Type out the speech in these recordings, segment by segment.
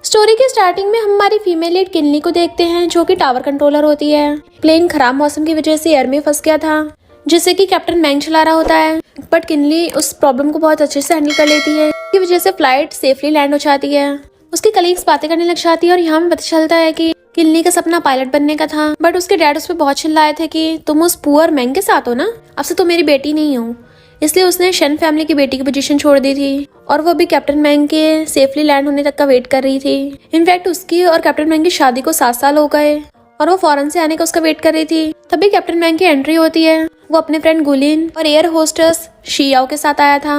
Story की starting में हम हमारी फीमेल लीड किनली को देखते हैं, जो कि टावर कंट्रोलर होती है। प्लेन खराब मौसम की वजह से एयर में फंस गया था, जिससे कि कैप्टन मैंग चला रहा होता है। बट किनली उस प्रॉब्लम को बहुत अच्छे से हैंडल कर लेती है। इसकी वजह से फ्लाइट सेफली लैंड हो जाती है। उसकी कलीग्स बातें करने लग जाती है और यहाँ में पता चलता है कि किनली का सपना पायलट बनने का था। बट उसके डैड उस पर बहुत चिल्लाए थे कि तुम उस पुअर मैंग के साथ हो ना, अब से तो मेरी बेटी नहीं हो। इसलिए उसने शन फैमिली की बेटी की पोजीशन छोड़ दी थी और वो भी कैप्टन मैंग के सेफली लैंड होने तक का वेट कर रही थी। इनफैक्ट उसकी और कैप्टन मैंग की शादी को 7 साल हो गए और वो फॉरेन से आने का उसका वेट कर रही थी। तभी कैप्टन मैंग की एंट्री होती है। वो अपने फ्रेंड गुलिन और एयर होस्टेस शियाओ के साथ आया था।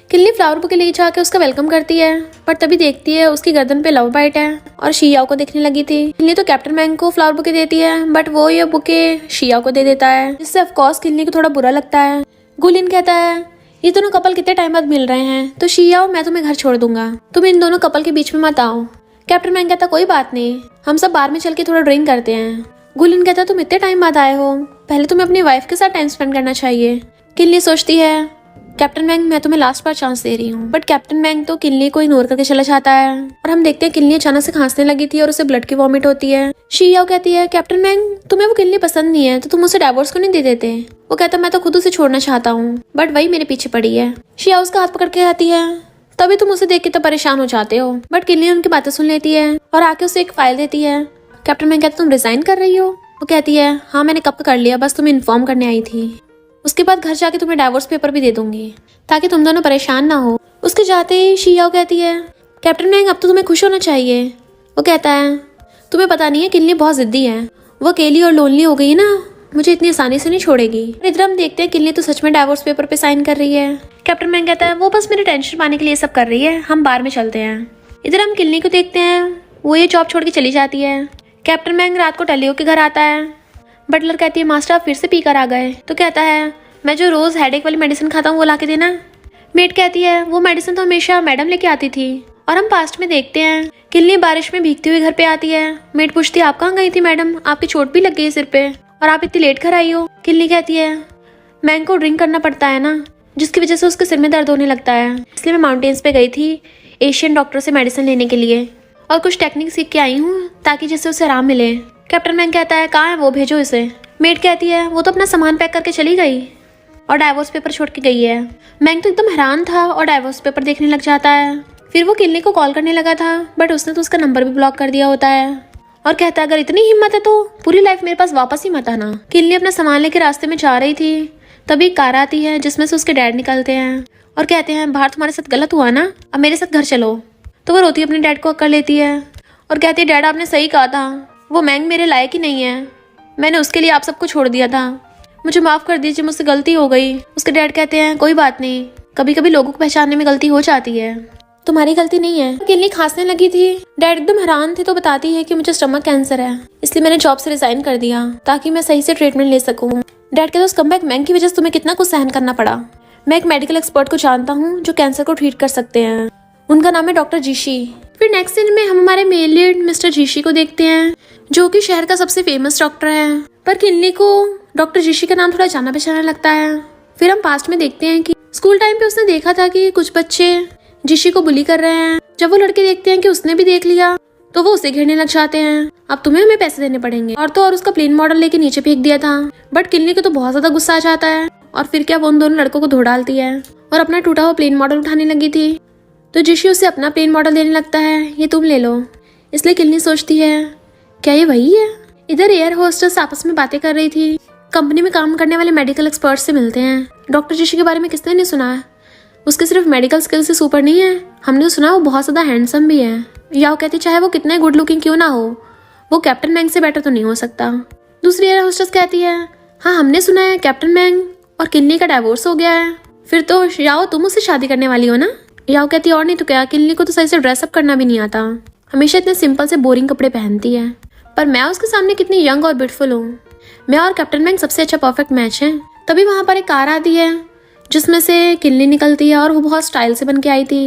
किनली फ्लावर बुके ले जाके उसका वेलकम करती है, पर तभी देखती है उसकी गर्दन पे लव बाइट है और शियाओ को देखने लगी थी। किनली तो कैप्टन मैंग को फ्लावर बुके देती है, बट वो ये बुके शियाओ को दे देता है, जिससे ऑफकोर्स किनली को थोड़ा बुरा लगता है। गुलिन कहता है ये दोनों कपल कितने टाइम बाद मिल रहे हैं, तो शियाओ मैं तुम्हें घर छोड़ दूंगा, तुम इन दोनों कपल के बीच में मत आओ। कैप्टन मैंग कहता कोई बात नहीं, हम सब बार में चल के थोड़ा ड्रिंक करते हैं। गुलिन कहता तुम इतने टाइम बाद आए हो, पहले तुम्हें अपनी वाइफ के साथ टाइम स्पेंड करना चाहिए। किनली सोचती है कैप्टन मैंग मैं तुम्हें लास्ट बार चांस दे रही हूँ, बट कैप्टन मैंग तो किनली को इग्नोर करके चला जाता है। और हम देखते हैं किनली अचानक से खांसने लगी थी और उसे ब्लड की वॉमिट होती है। शियाओ कहती है कैप्टन मैंग तुम्हें वो किनली पसंद नहीं है, तो तुम उसे डाइवोर्स क्यों नहीं दे देते। वो कहता मैं तो खुद उसे छोड़ना चाहता हूँ, बट वही मेरे पीछे पड़ी है। शियाओ उसका हाथ पकड़ के आती है, तभी तुम उसे देख के तो परेशान हो जाते हो। बट किनली उनकी बातें सुन लेती है और आके उसे एक फाइल देती है। कैप्टन मैंग कहता तुम रिजाइन कर रही हो। वो कहती है हाँ मैंने कब कर लिया, बस तुम्हें इन्फॉर्म करने आई थी। उसके बाद घर जाके तुम्हें डाइवोर्स पेपर भी दे दूंगी ताकि तुम दोनों परेशान ना हो। उसके जाते ही शियाओ कहती है कैप्टन मैंग अब तो तुम्हें खुश होना चाहिए। वो कहता है तुम्हें पता नहीं है किनली बहुत जिद्दी है, वो अकेली और लोनली हो गई ना, मुझे इतनी आसानी से नहीं छोड़ेगी। इधर हम देखते हैं किनली तो सच में डाइवोर्स पेपर पे साइन कर रही है। कैप्टन मैंग कहता है वो बस मेरे टेंशन पाने के लिए सब कर रही है, हम बार में चलते हैं। इधर हम किनली को देखते हैं, वो ये जॉब छोड़ के चली जाती है। कैप्टन मैंग रात को टलियो के घर आता है। बटलर कहती है मास्टर आप फिर से पी कर आ गए। तो कहता है मैं जो रोज हेडेक वाली मेडिसिन खाता हूँ वो ला के देना। मेड कहती है वो मेडिसिन तो हमेशा मैडम लेके आती थी। और हम पास्ट में देखते हैं किनली बारिश में भीगती हुई घर पे आती है। मेड पूछती है आप कहाँ गई थी मैडम, आपकी चोट भी लग गई सिर पे और आप इतनी लेट घर आई हो। किनली कहती है मैंग को ड्रिंक करना पड़ता है ना, जिसकी वजह से उसके सिर में दर्द होने लगता है, इसलिए मैं माउंटेन्स पे गई थी एशियन डॉक्टर से मेडिसिन लेने के लिए और कुछ टेक्निक सीख के आई हूँ ताकि जिससे उसे आराम मिले। कैप्टन मैंग कहता है कहाँ है वो, भेजो इसे। मेड कहती है वो तो अपना सामान पैक करके चली गई और डाइवोर्स पेपर छोड़ के गई है। मैंग तो एकदम हैरान था और डाइवोर्स पेपर देखने लग जाता है। फिर वो किनली को कॉल करने लगा था, बट उसने तो उसका नंबर भी ब्लॉक कर दिया होता है और कहता है अगर इतनी हिम्मत है तो पूरी लाइफ मेरे पास वापस ही मत आना। किनली अपना सामान लेके रास्ते में जा रही थी, तभी कार आती है जिसमें से उसके डैड निकलते हैं और कहते हैं बाहर तुम्हारे साथ गलत हुआ ना, अब मेरे साथ घर चलो। तो वो रोती अपने डैड को अक्कड़ लेती है और कहती है डैड आपने सही कहा था, वो मैंग मेरे लायक ही नहीं है, मैंने उसके लिए आप सबको छोड़ दिया था, मुझे माफ कर दीजिए, मुझसे गलती हो गई। उसके डैड कहते हैं कोई बात नहीं, कभी कभी लोगों को पहचानने में गलती हो जाती है, तुम्हारी गलती नहीं है। किनली खांसने लगी थी। डैड एकदम हैरान थे तो बताती है कि मुझे स्टमक कैंसर है, इसलिए मैंने जॉब से रिजाइन कर दिया ताकि मैं सही से ट्रीटमेंट ले सकूं। डैड कहते उस कमबैक मैंग की वजह से तुम्हें कितना कुछ सहन करना पड़ा। मैं एक मेडिकल एक्सपर्ट को जानता हूँ जो कैंसर को ट्रीट कर सकते हैं, उनका नाम है डॉक्टर जीशी। फिर नेक्स्ट सीन में हम हमारे मेल लीड मिस्टर जीशी को देखते हैं, जो कि शहर का सबसे फेमस डॉक्टर है। पर किनली को डॉक्टर जीशी का नाम थोड़ा जाना पहचाना लगता है। फिर हम पास्ट में देखते हैं कि स्कूल टाइम पे उसने देखा था कि कुछ बच्चे जीशी को बुली कर रहे हैं। जब वो लड़के देखते हैं कि उसने भी देख लिया तो वो उसे घेरने लग जाते हैं, अब तुम्हें हमें पैसे देने पड़ेंगे। और तो और उसका प्लेन मॉडल लेके नीचे फेंक दिया था। बट किनली को तो बहुत ज्यादा गुस्सा आ जाता है और फिर क्या वो उन दोनों लड़कों को धो डालती है और अपना टूटा हुआ प्लेन मॉडल उठाने लगी थी। तो जीशी उसे अपना प्लेन मॉडल देने लगता है, ये तुम ले लो। इसलिए किनली सोचती है क्या ये वही है। इधर एयर होस्टेस आपस में बातें कर रही थी। कंपनी में काम करने वाले मेडिकल एक्सपर्ट से मिलते हैं। डॉक्टर जीशी के बारे में किसने नहीं सुना है, उसके सिर्फ मेडिकल स्किल से सुपर नहीं है, हमने सुना वो बहुत ज्यादा हैंडसम भी है। याओ कहती चाहे वो कितने गुड लुकिंग क्यों ना हो, वो कैप्टन मैंग से बेटर तो नहीं हो सकता। दूसरी एयर होस्टेस कहती है हाँ हमने सुना है कैप्टन मैंग और किनली का डाइवोर्स हो गया है, फिर तो याओ तुम उससे शादी करने वाली हो ना। याओ कहती है और नहीं तो क्या, किनली को तो सही से ड्रेसअप करना भी नहीं आता, हमेशा इतने सिंपल से बोरिंग कपड़े पहनती है, पर मैं उसके सामने कितनी यंग और ब्यूटीफुल हूँ, मैं और कैप्टन मैंग सबसे अच्छा परफेक्ट मैच है। तभी वहां पर एक कार आती है जिसमें से किनली निकलती है और वो बहुत स्टाइल से बन के आई थी।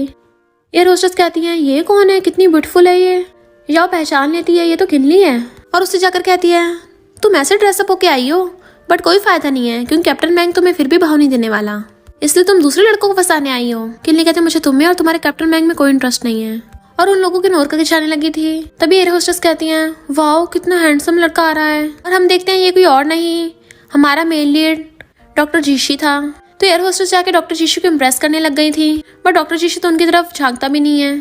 एयर होस्टेस कहती है ये कौन है, कितनी ब्यूटीफुल है ये। याओ पहचान लेती है ये तो किनली है और उससे जाकर कहती है तुम ऐसे ड्रेसअप होके आई हो, बट कोई फायदा नहीं है क्योंकि कैप्टन मैंग तुम्हें फिर भी भाव नहीं देने वाला, इसलिए तुम दूसरे लड़कों को फंसाने आई हो। किनली कहते मुझे तुम में और तुम्हारे कैप्टन मैंग में कोई इंटरेस्ट नहीं है और उन लोगों के इग्नोर करके जाने लगी थी। तभी एयर होस्टेस कहती हैं, वाओ कितना हैंडसम लड़का आ रहा है। और हम देखते हैं ये कोई और नहीं, हमारा मेन लीड डॉक्टर जीशी था। तो एयर होस्टेस जाके डॉक्टर जीशी को इम्प्रेस करने लग गई थी, बट डॉक्टर जीशी तो उनकी तरफ झांकता भी नहीं है।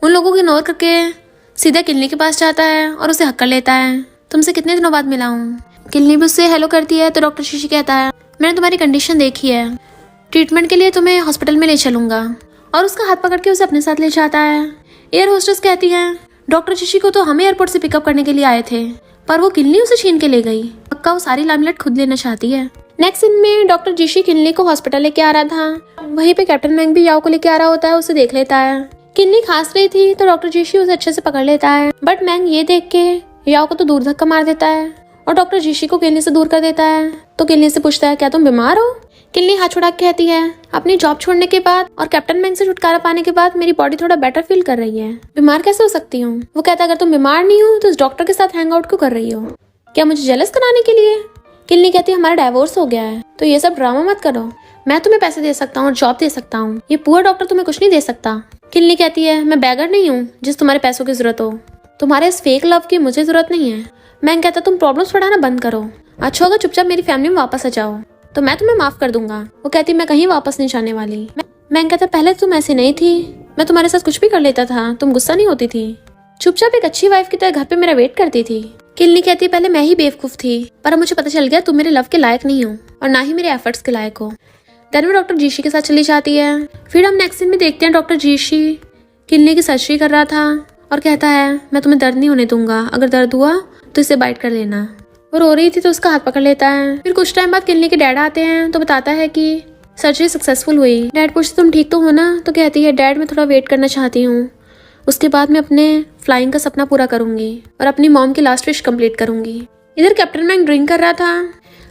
उन लोगों को इग्नोर करके सीधा किन्नी के पास जाता है और उसे हक कर लेता है, तुमसे कितने दिनों बाद मिला हूँ। किन्नी भी उससे हेलो करती है तो डॉक्टर जीशी कहता है, मैंने तुम्हारी कंडीशन देखी है, ट्रीटमेंट के लिए तुम्हें हॉस्पिटल में ले चलूंगा। और उसका हाथ पकड़ के उसे अपने साथ ले जाता है। एयर होस्टेस कहती है, डॉक्टर जीशी को तो हम एयरपोर्ट से पिकअप करने के लिए आए थे, पर वो किन्नी उसे छीन के ले गई। पक्का वो सारी लाइमलाइट खुद लेना चाहती है। नेक्स्ट सीन में डॉक्टर जीशी किन्नी को हॉस्पिटल लेके आ रहा था। वहीं पे कैप्टन मैंग भी याओ को लेके आ रहा होता है, उसे देख लेता है। किन्नी खांस रही थी तो डॉक्टर जीशी उसे अच्छे से पकड़ लेता है, बट मैंग ये देख के याओ को तो दूर धक्का मार देता है और डॉक्टर जीशी को किन्नी से दूर कर देता है। तो किन्नी से पूछता है, क्या तुम बीमार हो? किन्नी हाथ छुड़ा के कहती है, अपनी जॉब छोड़ने के बाद और कैप्टन मैंग से छुटकारा पाने के बाद मेरी बॉडी थोड़ा बेटर फील कर रही है, बीमार कैसे हो सकती हूँ? वो कहता है, अगर तुम बीमार नहीं हो तो इस डॉक्टर के साथ हैंग आउट क्यों कर रही हो? क्या मुझे जेलस कराने के लिए? किन्नी कहती है, हमारा डाइवोर्स हो गया है तो ये सब ड्रामा मत करो, मैं तुम्हें पैसे दे सकता हूँ और जॉब दे सकता हूँ, ये पुअर डॉक्टर तुम्हें कुछ नहीं दे सकता। किन्नी कहती है, मैं बैगर नहीं हूँ जिस तुम्हारे पैसों की जरूरत हो, तुम्हारे इस फेक लव की मुझे जरूरत नहीं है। मैंग कहता, तुम प्रॉब्लम्स बढ़ाना बंद करो, अच्छा होगा चुपचाप मेरी फैमिली में वापस आ जाओ तो मैं तुम्हें माफ कर दूंगा। वो कहती, मैं कहीं वापस नहीं जाने वाली। मैंग कहता, पहले तुम ऐसी नहीं थी, मैं तुम्हारे साथ कुछ भी कर लेता था, तुम गुस्सा नहीं होती थी, चुपचाप एक अच्छी वाइफ की तरह घर पे मेरा वेट करती थी। किन्नी कहती, पहले मैं ही बेवकूफ थी, पर अब मुझे पता चल गया तुम मेरे लव के लायक नहीं हो और ना ही मेरे एफर्ट्स के लायक हो। देन वो डॉक्टर जीशी के साथ चली जाती है। फिर हम नेक्स्ट सीन में देखते हैं डॉक्टर जीशी किन्नी की सर्जरी कर रहा था और कहता है, मैं तुम्हें दर्द नहीं होने दूंगा, अगर दर्द हुआ तो इसे बाइट कर लेना। वो रो रही थी तो उसका हाथ पकड़ लेता है। फिर कुछ टाइम बाद किन्नी के डैड आते हैं तो बताता है कि सर्जरी सक्सेसफुल हुई। डैड पूछते, तुम ठीक तो हो ना? तो कहती है, डैड मैं थोड़ा वेट करना चाहती हूँ, उसके बाद मैं अपने फ्लाइंग का सपना पूरा करूंगी और अपनी मॉम की लास्ट विश कंप्लीट करूंगी। इधर कैप्टन मैंग ड्रिंक कर रहा था।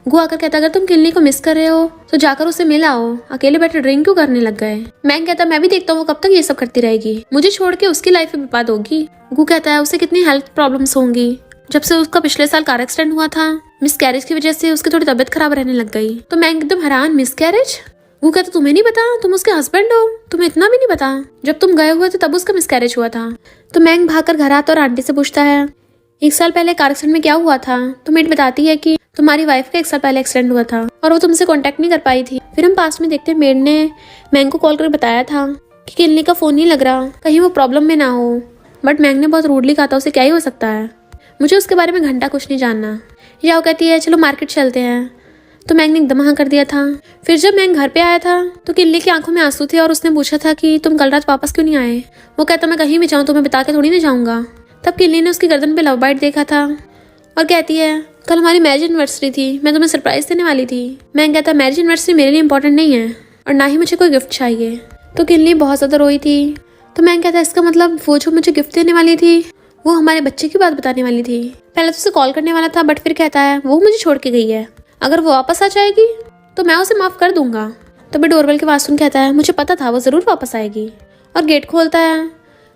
गु आकर कहता, अगर तुम किन्नी को मिस कर रहे हो तो जाकर उसे मिल आओ, अकेले बैठे ड्रिंक क्यों करने लग गए? मैंग कहता, मैं भी देखता हूँ वो कब तक ये सब करती रहेगी, मुझे छोड़ के उसकी लाइफ में बर्बाद होगी। गु कहता है, उसे कितनी हेल्थ प्रॉब्लम्स होंगी, जब से उसका पिछले साल कार एक्सीडेंट हुआ था, मिस कैरेज की वजह से उसकी थोड़ी तबीयत खराब रहने लग गई। तो मैंग एकदम हैरान, मिस कैरेज? वो कहता, तुम्हें नहीं पता, तुम उसके हस्बैंड हो, तुम्हें इतना भी नहीं पता, जब तुम गए हुए थे तब उसका मिसकैरेज हुआ था। तो मैंग भागकर घर आता और आंटी से पूछता है, 1 साल पहले कार एक्सीडेंट में क्या हुआ था? तो मेट बताती है कि तुम्हारी वाइफ का 1 साल पहले एक्सीडेंट हुआ था और वो तुमसे कांटेक्ट नहीं कर पाई थी। फिर हम पास में देखते हैं मेड ने मैंग को कॉल करके बताया था कि किन्नी का फोन नहीं लग रहा, कहीं वो प्रॉब्लम में ना हो। बट मैंग ने बहुत रूडली कहा था, उसे क्या ही हो सकता है, मुझे उसके बारे में घंटा कुछ नहीं जानना। याओ कहती है, चलो मार्केट चलते हैं। तो मैंग ने एकदम हाँ कर दिया था। फिर जब मैंग घर पे आया था तो किन्नी की आंखों में आंसू थे और उसने पूछा था कि तुम कल रात वापस क्यों नहीं आए? वो कहता, मैं कहीं भी जाऊँ तुम्हें बता के थोड़ी ना जाऊँगा। तब किन्नी ने उसकी गर्दन पे लव बाइट देखा था और कहती है, कल हमारी मैरिज एनिवर्सरी थी, मैं तुम्हें सरप्राइज देने वाली थी। मैंग कहता, मैरिज एनिवर्सरी मेरे लिए इंपॉर्टेंट नहीं है और ना ही मुझे कोई गिफ्ट चाहिए। तो किन्नी बहुत ज्यादा रोई थी। तो मैंग कहता, इसका मतलब वो जो मुझे गिफ्ट देने वाली थी वो हमारे बच्चे की बात बताने वाली थी। पहले तो उसे कॉल करने वाला था, बट फिर कहता है, वो मुझे छोड़ के गई है, अगर वो वापस आ जाएगी तो मैं उसे माफ कर दूंगा। तभी डोरबेल की आवाज सुन कहता है, मुझे पता था वो जरूर वापस आएगी। और गेट खोलता है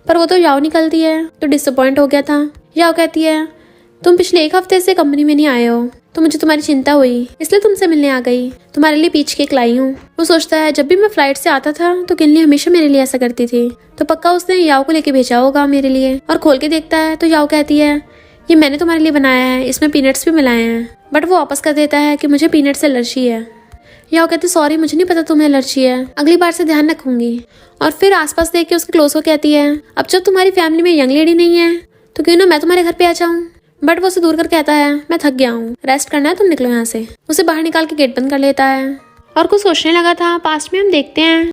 पर वो तो याओ निकलती है, तो डिसअपॉइंट हो गया था। याओ कहती है, तुम पिछले 1 हफ्ते से कंपनी में नहीं आए हो तो मुझे तुम्हारी चिंता हुई, इसलिए तुमसे मिलने आ गई, तुम्हारे लिए पीच केक लाई हूँ। वो सोचता है, जब भी मैं फ्लाइट से आता था तो किन्नी हमेशा मेरे लिए ऐसा करती थी, तो पक्का उसने याओ को लेके भेजा होगा मेरे लिए। और खोल के देखता है तो याओ कहती है, ये मैंने तुम्हारे लिए बनाया है, इसमें पीनट्स भी मिलाए हैं। बट वो वापस कर देता है कि मुझे पीनट से एलर्जी है। याओ कहती, सॉरी मुझे नहीं पता तुम्हें एलर्जी है, अगली बार से ध्यान रखूंगी। और फिर आसपास देख के उसके क्लोज को कहती है, अब जब तुम्हारी फैमिली में यंग लेडी नहीं है तो क्यों ना मैं तुम्हारे घर पे आ जाऊँ। बट वो उसे दूर कर कहता है, मैं थक गया हूँ, रेस्ट करना है, तुम निकलो यहाँ से। उसे बाहर निकाल के गेट बंद कर लेता है और कुछ सोचने लगा था। पास्ट में हम देखते हैं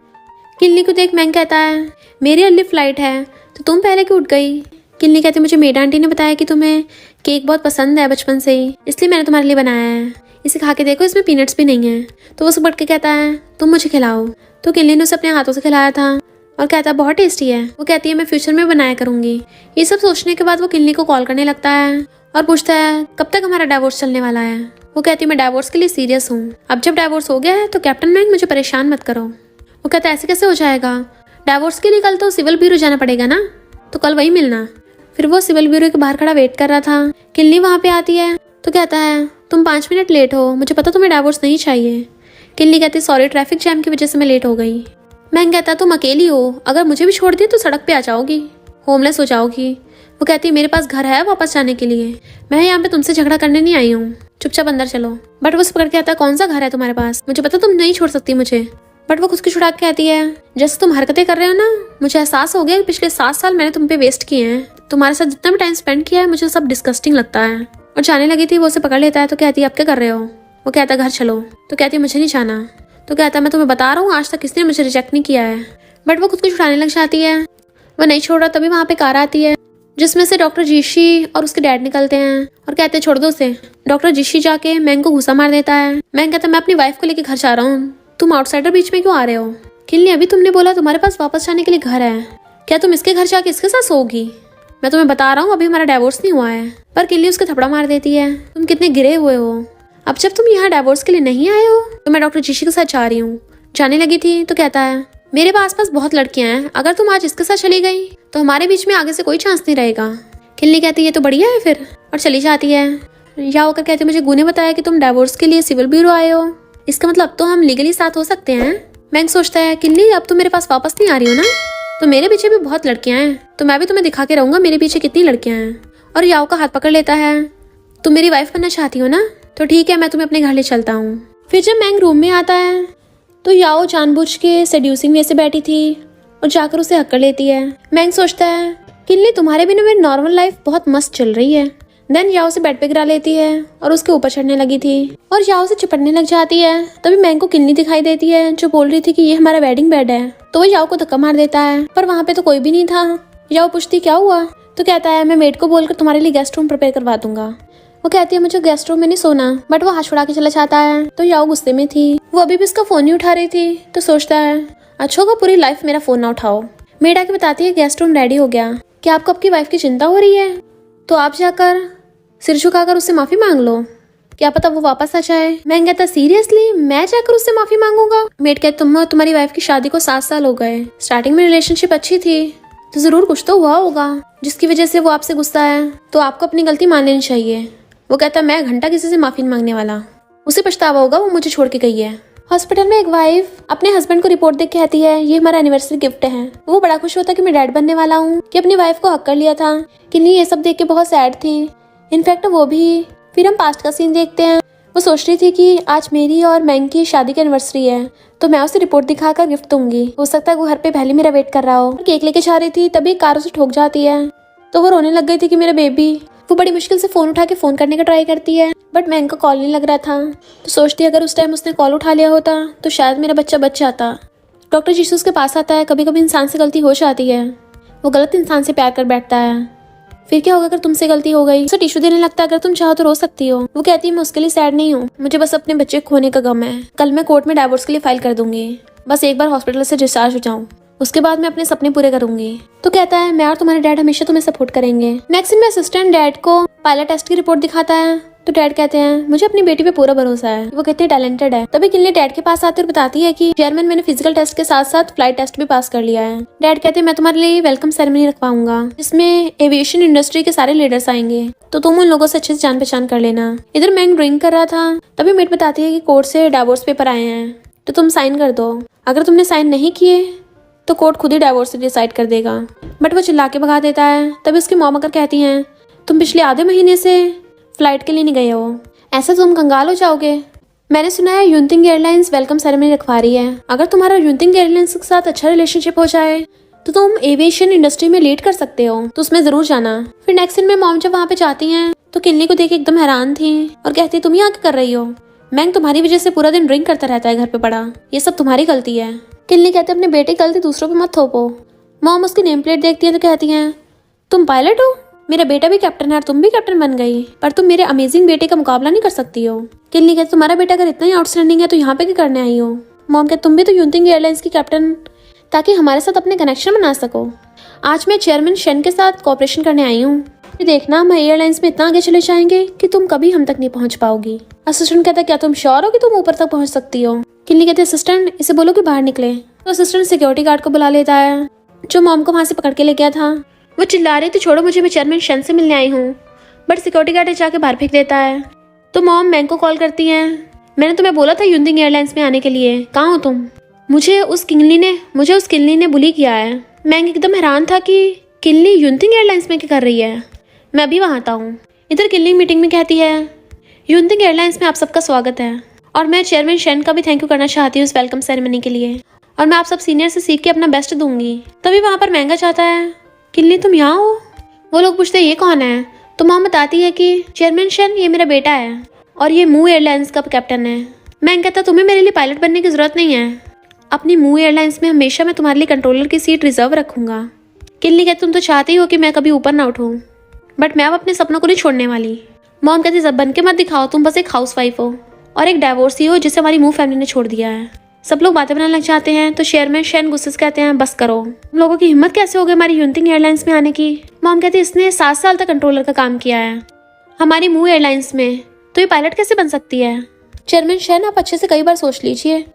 किन्नी को देख मैंग कहता है, मेरी अर्ली फ्लाइट है तो तुम पहले क्यों उठ गई? किन्नी कहती, मुझे मेड आंटी ने बताया कि तुम्हें केक बहुत पसंद है बचपन से ही, इसलिए मैंने तुम्हारे लिए बनाया है, इसे खा के देखो, इसमें पीनट्स भी नहीं है। तो वो उसे बढ़ के कहता है, तुम मुझे खिलाओ। तो किन्नी ने उसे अपने हाथों से खिलाया था और कहता है, बहुत टेस्टी है। वो कहती है, मैं फ्यूचर में बनाया करूंगी। ये सब सोचने के बाद वो किन्नी को कॉल करने लगता है और पूछता है, कब तक हमारा डाइवोर्स चलने वाला है? वो कहती है, मैं डाइवोर्स के लिए सीरियस हूँ, अब जब डाइवोर्स हो गया है तो कैप्टन मैंग मुझे परेशान मत करो। वो कहता है, ऐसे कैसे हो जाएगा, डाइवोर्स के लिए कल तो सिविल ब्यूरो जाना पड़ेगा ना, तो कल वही मिलना। फिर वो सिविल ब्यूरो के बाहर खड़ा वेट कर रहा था। किन्नी वहाँ पे आती है तो कहता है, तुम 5 मिनट लेट हो, मुझे पता तुम्हें डाइवोर्स नहीं चाहिए। किन्नी कहती, सॉरी ट्रैफिक जैम की वजह से मैं लेट हो गई। मैंग कहता, तुम अकेली हो, अगर मुझे भी छोड़ दिया तो सड़क पे आ जाओगी। होमलेस हो जाओगी। वो कहती है मेरे पास घर है वापस जाने के लिए, मैं यहाँ पे तुमसे झगड़ा करने नहीं आई हूँ, चुपचाप अंदर चलो। बट वो उसे पकड़ के आता है, कौन सा घर है तुम्हारे पास, मुझे पता तुम नहीं छोड़ सकती मुझे। बट वो खुद की छुड़ा के कहती है, जैसे तुम हरकतें कर रहे हो ना, मुझे एहसास हो गया कि पिछले 7 साल मैंने तुम पे वेस्ट किए हैं। तुम्हारे साथ जितना भी टाइम स्पेंड किया है मुझे सब डिस्गस्टिंग लगता है। और जाने लगी थी, वो उसे पकड़ लेता है तो कहती है अब क्या कर रहे हो। वो कहता है घर चलो। तो कहती है मुझे नहीं जाना। तो कहता है मैं तुम्हें बता रहा हूँ आज तक किसी ने मुझे रिजेक्ट नहीं किया है। बट वो खुद को छुड़ाने लग जाती है, वो नहीं छोड़ रहा। तभी वहाँ पे कार आती है जिसमें से डॉक्टर जीशी और उसके डैड निकलते हैं और कहते हैं छोड़ दो उसे। डॉक्टर जीशी जाके मैंग को घुसा मार देता है। मैंग कहता है मैं अपनी वाइफ को लेकर घर जा रहा हूँ, तुम आउटसाइडर बीच में क्यों आ रहे हो। किन्नी अभी तुमने बोला तुम्हारे पास वापस जाने के लिए घर है, क्या तुम इसके घर जाके इसके साथ सोओगी। मैं तुम्हें बता रहा हूँ अभी हमारा डिवोर्स नहीं हुआ है। पर किन्नी उसके थपड़ा मार देती है, तुम कितने गिरे हुए हो, अब जब तुम यहाँ डिवोर्स के लिए नहीं आए हो तो मैं डॉक्टर जीशी के साथ जा रही हूँ। जाने लगी थी तो कहता है मेरे आसपास बहुत लड़कियां हैं, अगर तुम आज इसके साथ चली गई तो हमारे बीच में आगे से कोई चांस नहीं रहेगा। किन्नी कहती है ये तो बढ़िया है फिर, और चली जाती है। या होकर कहती है मुझे गुने बताया कि तुम डिवोर्स के लिए सिविल ब्यूरो आए हो, इसका मतलब अब तो हम लीगली साथ हो सकते हैं। मैंग सोचता है किन्नी अब तुम मेरे पास वापस नहीं आ रही हो ना, तो मेरे पीछे भी बहुत लड़कियां हैं, तो मैं भी तुम्हें दिखा के रहूंगा मेरे पीछे कितनी लड़कियां हैं। और याओ का हाथ पकड़ लेता है, तुम मेरी वाइफ बनना चाहती हो ना, तो ठीक है मैं तुम्हें अपने घर ले चलता हूँ। फिर जब मैंग रूम में आता है तो याओ जानबूझ के सेड्यूसिंग वे से बैठी थी और जाकर उसे हक कर लेती है। मैंग सोचता है किन्नी तुम्हारे बिना मेरी नॉर्मल लाइफ बहुत मस्त चल रही है। देन याओ से बेड पे गिरा लेती है और उसके ऊपर चढ़ने लगी थी और याओ से चिपटने लग जाती है। तभी मैंग को किन्नी दिखाई देती है जो बोल रही थी कि ये हमारा वेडिंग बेड है। तो वो याओ को धक्का मार देता है, पर वहाँ पे तो कोई भी नहीं था। याओ पूछती क्या हुआ, तो कहता है मैं मेड को बोलकर तुम्हारे लिए गेस्ट रूम प्रिपेयर करवा दूंगा। वो कहती है मुझे गेस्ट रूम में नहीं सोना, बट वो हाथ छुड़ा के चला जाता है। तो याओ गुस्से में थी, वो अभी भी उसका फोन नहीं उठा रही थी, तो सोचता है अच्छा होगा पूरी लाइफ मेरा फोन ना उठाओ। मेड आके बताती है गेस्ट रूम रेडी हो गया, क्या आपको आपकी वाइफ की चिंता हो रही है तो आप जाकर सिर झुकाकर उससे माफी मांग लो, क्या पता वो वापस आ जाए। मैं कहता सीरियसली मैं जाकर उससे माफी मांगूंगा। मेड कहती तुम्हारी वाइफ की शादी को 7 साल हो गए, स्टार्टिंग में रिलेशनशिप अच्छी थी तो जरूर कुछ तो हुआ होगा जिसकी वजह से वो आपसे गुस्सा है, तो आपको अपनी गलती मान लेनी चाहिए। वो कहता मैं घंटा किसी से माफी नहीं मांगने वाला, उसे पछतावा होगा वो मुझे छोड़ के गई है। हॉस्पिटल में एक वाइफ अपने हस्बैंड को रिपोर्ट देख कहती है ये हमारा एनिवर्सरी गिफ्ट है। वो बड़ा खुश होता कि मैं डैड बनने वाला हूँ, कि अपनी वाइफ को हक कर लिया था। किन्नी ये सब देख के बहुत सैड थी, इनफैक्ट वो भी। फिर हम पास्ट का सीन देखते हैं, वो सोच रही थी कि आज मेरी और मैंग की शादी की एनिवर्सरी है तो मैं उसे रिपोर्ट दिखाकर गिफ्ट दूंगी, हो सकता है वो घर पे पहले मेरा वेट कर रहा हो। केक लेके जा रही थी तभी कार उसे ठोक जाती है, तो वो रोने लग गई थी कि मेरा बेबी। वो बड़ी मुश्किल से फोन उठा के फोन करने का ट्राई करती है, बट मैंग का कॉल नहीं लग रहा था। तो सोचती है अगर उस टाइम उसने कॉल उठा लिया होता तो शायद मेरा बच्चा बच जाता। डॉक्टर जीसस के पास आता है, कभी कभी इंसान से गलती हो जाती है, वो गलत इंसान से प्यार कर बैठता है। फिर क्या होगा अगर तुमसे गलती हो गई। उसे टिश्यू देने लगता है, अगर तुम चाहो तो रो सकती हो। वो कहती है मैं उसके लिए सैड नहीं हूँ, मुझे बस अपने बच्चे खोने का गम है। कल मैं कोर्ट में डाइवोर्स के लिए फाइल कर दूंगी, बस एक बार हॉस्पिटल से डिस्चार्ज हो जाऊँ, उसके बाद मैं अपने सपने पूरे करूंगी। तो कहता है मैं और तुम्हारे डैड हमेशा तुम्हें सपोर्ट करेंगे। नेक्स्ट दिन में असिस्टेंट डैड को पायलट टेस्ट की रिपोर्ट दिखाता है, तो डैड कहते हैं मुझे अपनी बेटी पे पूरा भरोसा है, वो कितनी टैलेंटेड है। तभी किन्नी डैड के पास आती और बताती है कि चेयरमैन मैंने फिजिकल टेस्ट के साथ साथ फ्लाइट टेस्ट भी पास कर लिया है। डैड कहते हैं मैं तुम्हारे लिए वेलकम सेरेमनी रखवाऊंगा जिसमें एविएशन इंडस्ट्री के सारे लीडर्स आएंगे, तो तुम उन लोगों से अच्छे से जान पहचान कर लेना। इधर मैंग ड्रिंक कर रहा था, तभी मेट बताती है कि कोर्ट से डाइवोर्स पेपर आए हैं तो तुम साइन कर दो, अगर तुमने साइन नहीं किए तो कोर्ट खुद ही डाइवोर्स डिसाइड कर देगा। बट वो चिल्ला के भगा देता है। तभी उसकी मॉम अगर कहती हैं तुम पिछले आधे महीने से फ्लाइट के लिए नहीं गए हो, ऐसा तुम कंगाल हो जाओगे। मैंने सुना है यूनतिंग एयरलाइंस वेलकम सेरेमनी रखवा रही है, अगर तुम्हारा यूनतिंग एयरलाइंस के साथ अच्छा रिलेशनशिप हो जाए तो तुम एविएशन इंडस्ट्री में लीड कर सकते हो, तो उसमें जरूर जाना। फिर नेक्स्ट दिन में मॉम जब वहाँ पे जाती हैं तो किन्नी को देख के एकदम हैरान थी और कहती तुम यहाँ क्या कर रही हो, मैंग तुम्हारी वजह से पूरा दिन ड्रिंक करता रहता है घर पे पड़ा, ये सब तुम्हारी गलती है। किन्नी कहते अपने बेटे की गलती दूसरों पे मत थोपो। मॉम उसकी नेम प्लेट देखती है तो कहती हैं तुम पायलट हो, मेरा बेटा भी कैप्टन है और तुम भी कैप्टन बन गई, पर तुम मेरे अमेजिंग बेटे का मुकाबला नहीं कर सकती हो। किन्नी कहती तुम्हारा बेटा अगर इतना ही आउटस्टैंडिंग है तो यहाँ पे क्या करने आई हो। मॉम कहती तुम भी तो यूनतिंग एयरलाइंस की कैप्टन, ताकि हमारे साथ अपने कनेक्शन बना सको। आज मैं चेयरमैन शेन के साथ कॉपरेशन करने आई हूँ, देखना हम एयरलाइंस में इतना आगे चले जाएंगे कि तुम कभी हम तक नहीं पहुँच पाओगी। असिस्टेंट कहता क्या तुम श्योर हो कि तुम ऊपर तक पहुँच सकती हो। किन्नी कहती असिस्टेंट इसे बोलो कि बाहर निकले। तो असिस्टेंट सिक्योरिटी गार्ड को बुला लेता है जो मॉम को वहाँ से पकड़ के ले गया था। वो चिल्ला रही थी छोड़ो मुझे, मैं चेयरमैन शेन से मिलने आई हूँ, बट सिक्योरिटी गार्ड जाके बाहर फेंक देता है। तो मॉम मैंग को कॉल करती हैं मैंने तुम्हें बोला था यूनतिंग एयरलाइंस में आने के लिए, कहाँ हो तुम, मुझे उस किन्नी ने बुली किया है। मैंग एकदम हैरान था कि किनली युनतिंग एयरलाइंस में क्या कर रही है? मैं अभी वहाँ आता हूँ। इधर किनली मीटिंग में कहती है, युनतिंग एयरलाइंस में आप सबका स्वागत है और मैं चेयरमैन शेन का भी थैंक यू करना चाहती हूँ इस वेलकम सेरेमनी के लिए, और मैं आप सब सीनियर से सीख के अपना बेस्ट दूंगी। तभी वहाँ पर महंगा चाहता है, किनली तुम यहाँ हो? वो लोग पूछते ये कौन है? तो मॉम बताती है कि चेयरमैन शेन ये मेरा बेटा है और ये मूव एयरलाइंस का कैप्टन है। मैं कहता तुम्हें मेरे लिए पायलट बनने की जरूरत नहीं है, अपनी मूव एयरलाइंस में हमेशा मैं तुम्हारे लिए कंट्रोलर की सीट रिजर्व रखूंगा। किनली कहती तुम तो चाहती हो कि मैं कभी ऊपर ना उठूं, बट मैं अब अपने सपनों को नहीं छोड़ने वाली। मॉम कहती सब बन के मत दिखाओ, तुम बस एक हाउसवाइफ हो और एक डाइवोर्सी हो जिसे हमारी मूव फैमिली ने छोड़ दिया है। सब लोग बातें बनाने लग जाते हैं तो चेयरमैन शेन गुस्से से कहते हैं बस करो, तुम लोगों की हिम्मत कैसे हो गई हमारी युनतिंग एयरलाइंस में आने की? मॉम कहती इसने 7 साल तक कंट्रोलर का काम किया है हमारी मूव एयरलाइंस में, तो ये पायलट कैसे बन सकती है? चेयरमैन शेन आप अच्छे से कई बार सोच लीजिए।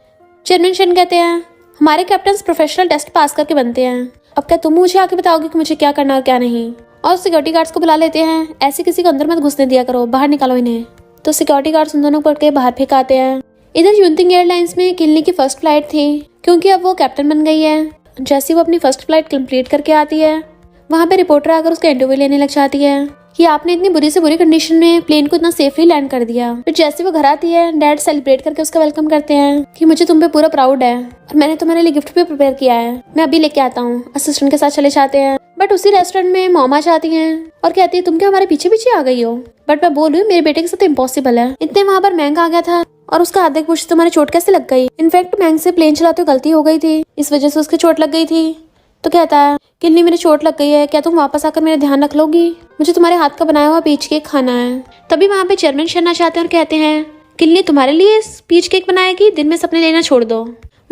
चेयरमैन शेन कहते हैं हमारे कैप्टन प्रोफेशनल टेस्ट पास करके बनते हैं, अब क्या तुम मुझे आके बताओगे कि मुझे क्या करना और क्या नहीं? और सिक्योरिटी गार्ड्स को बुला लेते हैं, ऐसे किसी को अंदर मत घुसने दिया करो, बाहर निकालो इन्हें। तो सिक्योरिटी गार्ड्स उन दोनों को पकड़ के बाहर फेंक आते हैं। इधर युनतिंग एयरलाइंस में किनली की फर्स्ट फ्लाइट थी क्योंकि अब वो कैप्टन बन गई है। जैसे वो अपनी फर्स्ट फ्लाइट कंप्लीट करके आती है, वहाँ पे रिपोर्टर आकर उसका इंटरव्यू लेने लग जाती है कि आपने इतनी बुरी से बुरी कंडीशन में प्लेन को इतना सेफली लैंड कर दिया। फिर जैसे वो घर आती है, डैड सेलिब्रेट करके उसका वेलकम करते हैं कि मुझे तुम पे पूरा प्राउड है और मैंने तुम्हारे लिए गिफ्ट भी प्रिपेयर किया है, मैं अभी लेके आता हूँ। असिस्टेंट के साथ चले जाते हैं, बट उसी रेस्टोरेंट में मॉम आ जाती हैं और कहती है तुम क्या हमारे पीछे पीछे आ गई हो? बट मैं बोल रही हूँ मेरे बेटे के साथ इम्पॉसिबल है, इतने वहाँ पर महंगा आ गया था और उसका हाथ देख पूछते तुम्हारी चोट कैसे लग गई? इनफैक्ट महंग से प्लेन चलाते हुए गलती हो गई थी, इस वजह से उसकी चोट लग गई थी। तो कहता है किन्नी मेरी चोट लग गई है, क्या तुम वापस आकर मेरा ध्यान रख लोगी? मुझे तुम्हारे हाथ का बनाया हुआ पीच केक खाना है। तभी वहाँ पे चेयरमैन शेन आ जाते हैं और कहते हैं किन्नी तुम्हारे लिए पीच केक बनाएगी, दिन में सपने लेना छोड़ दो।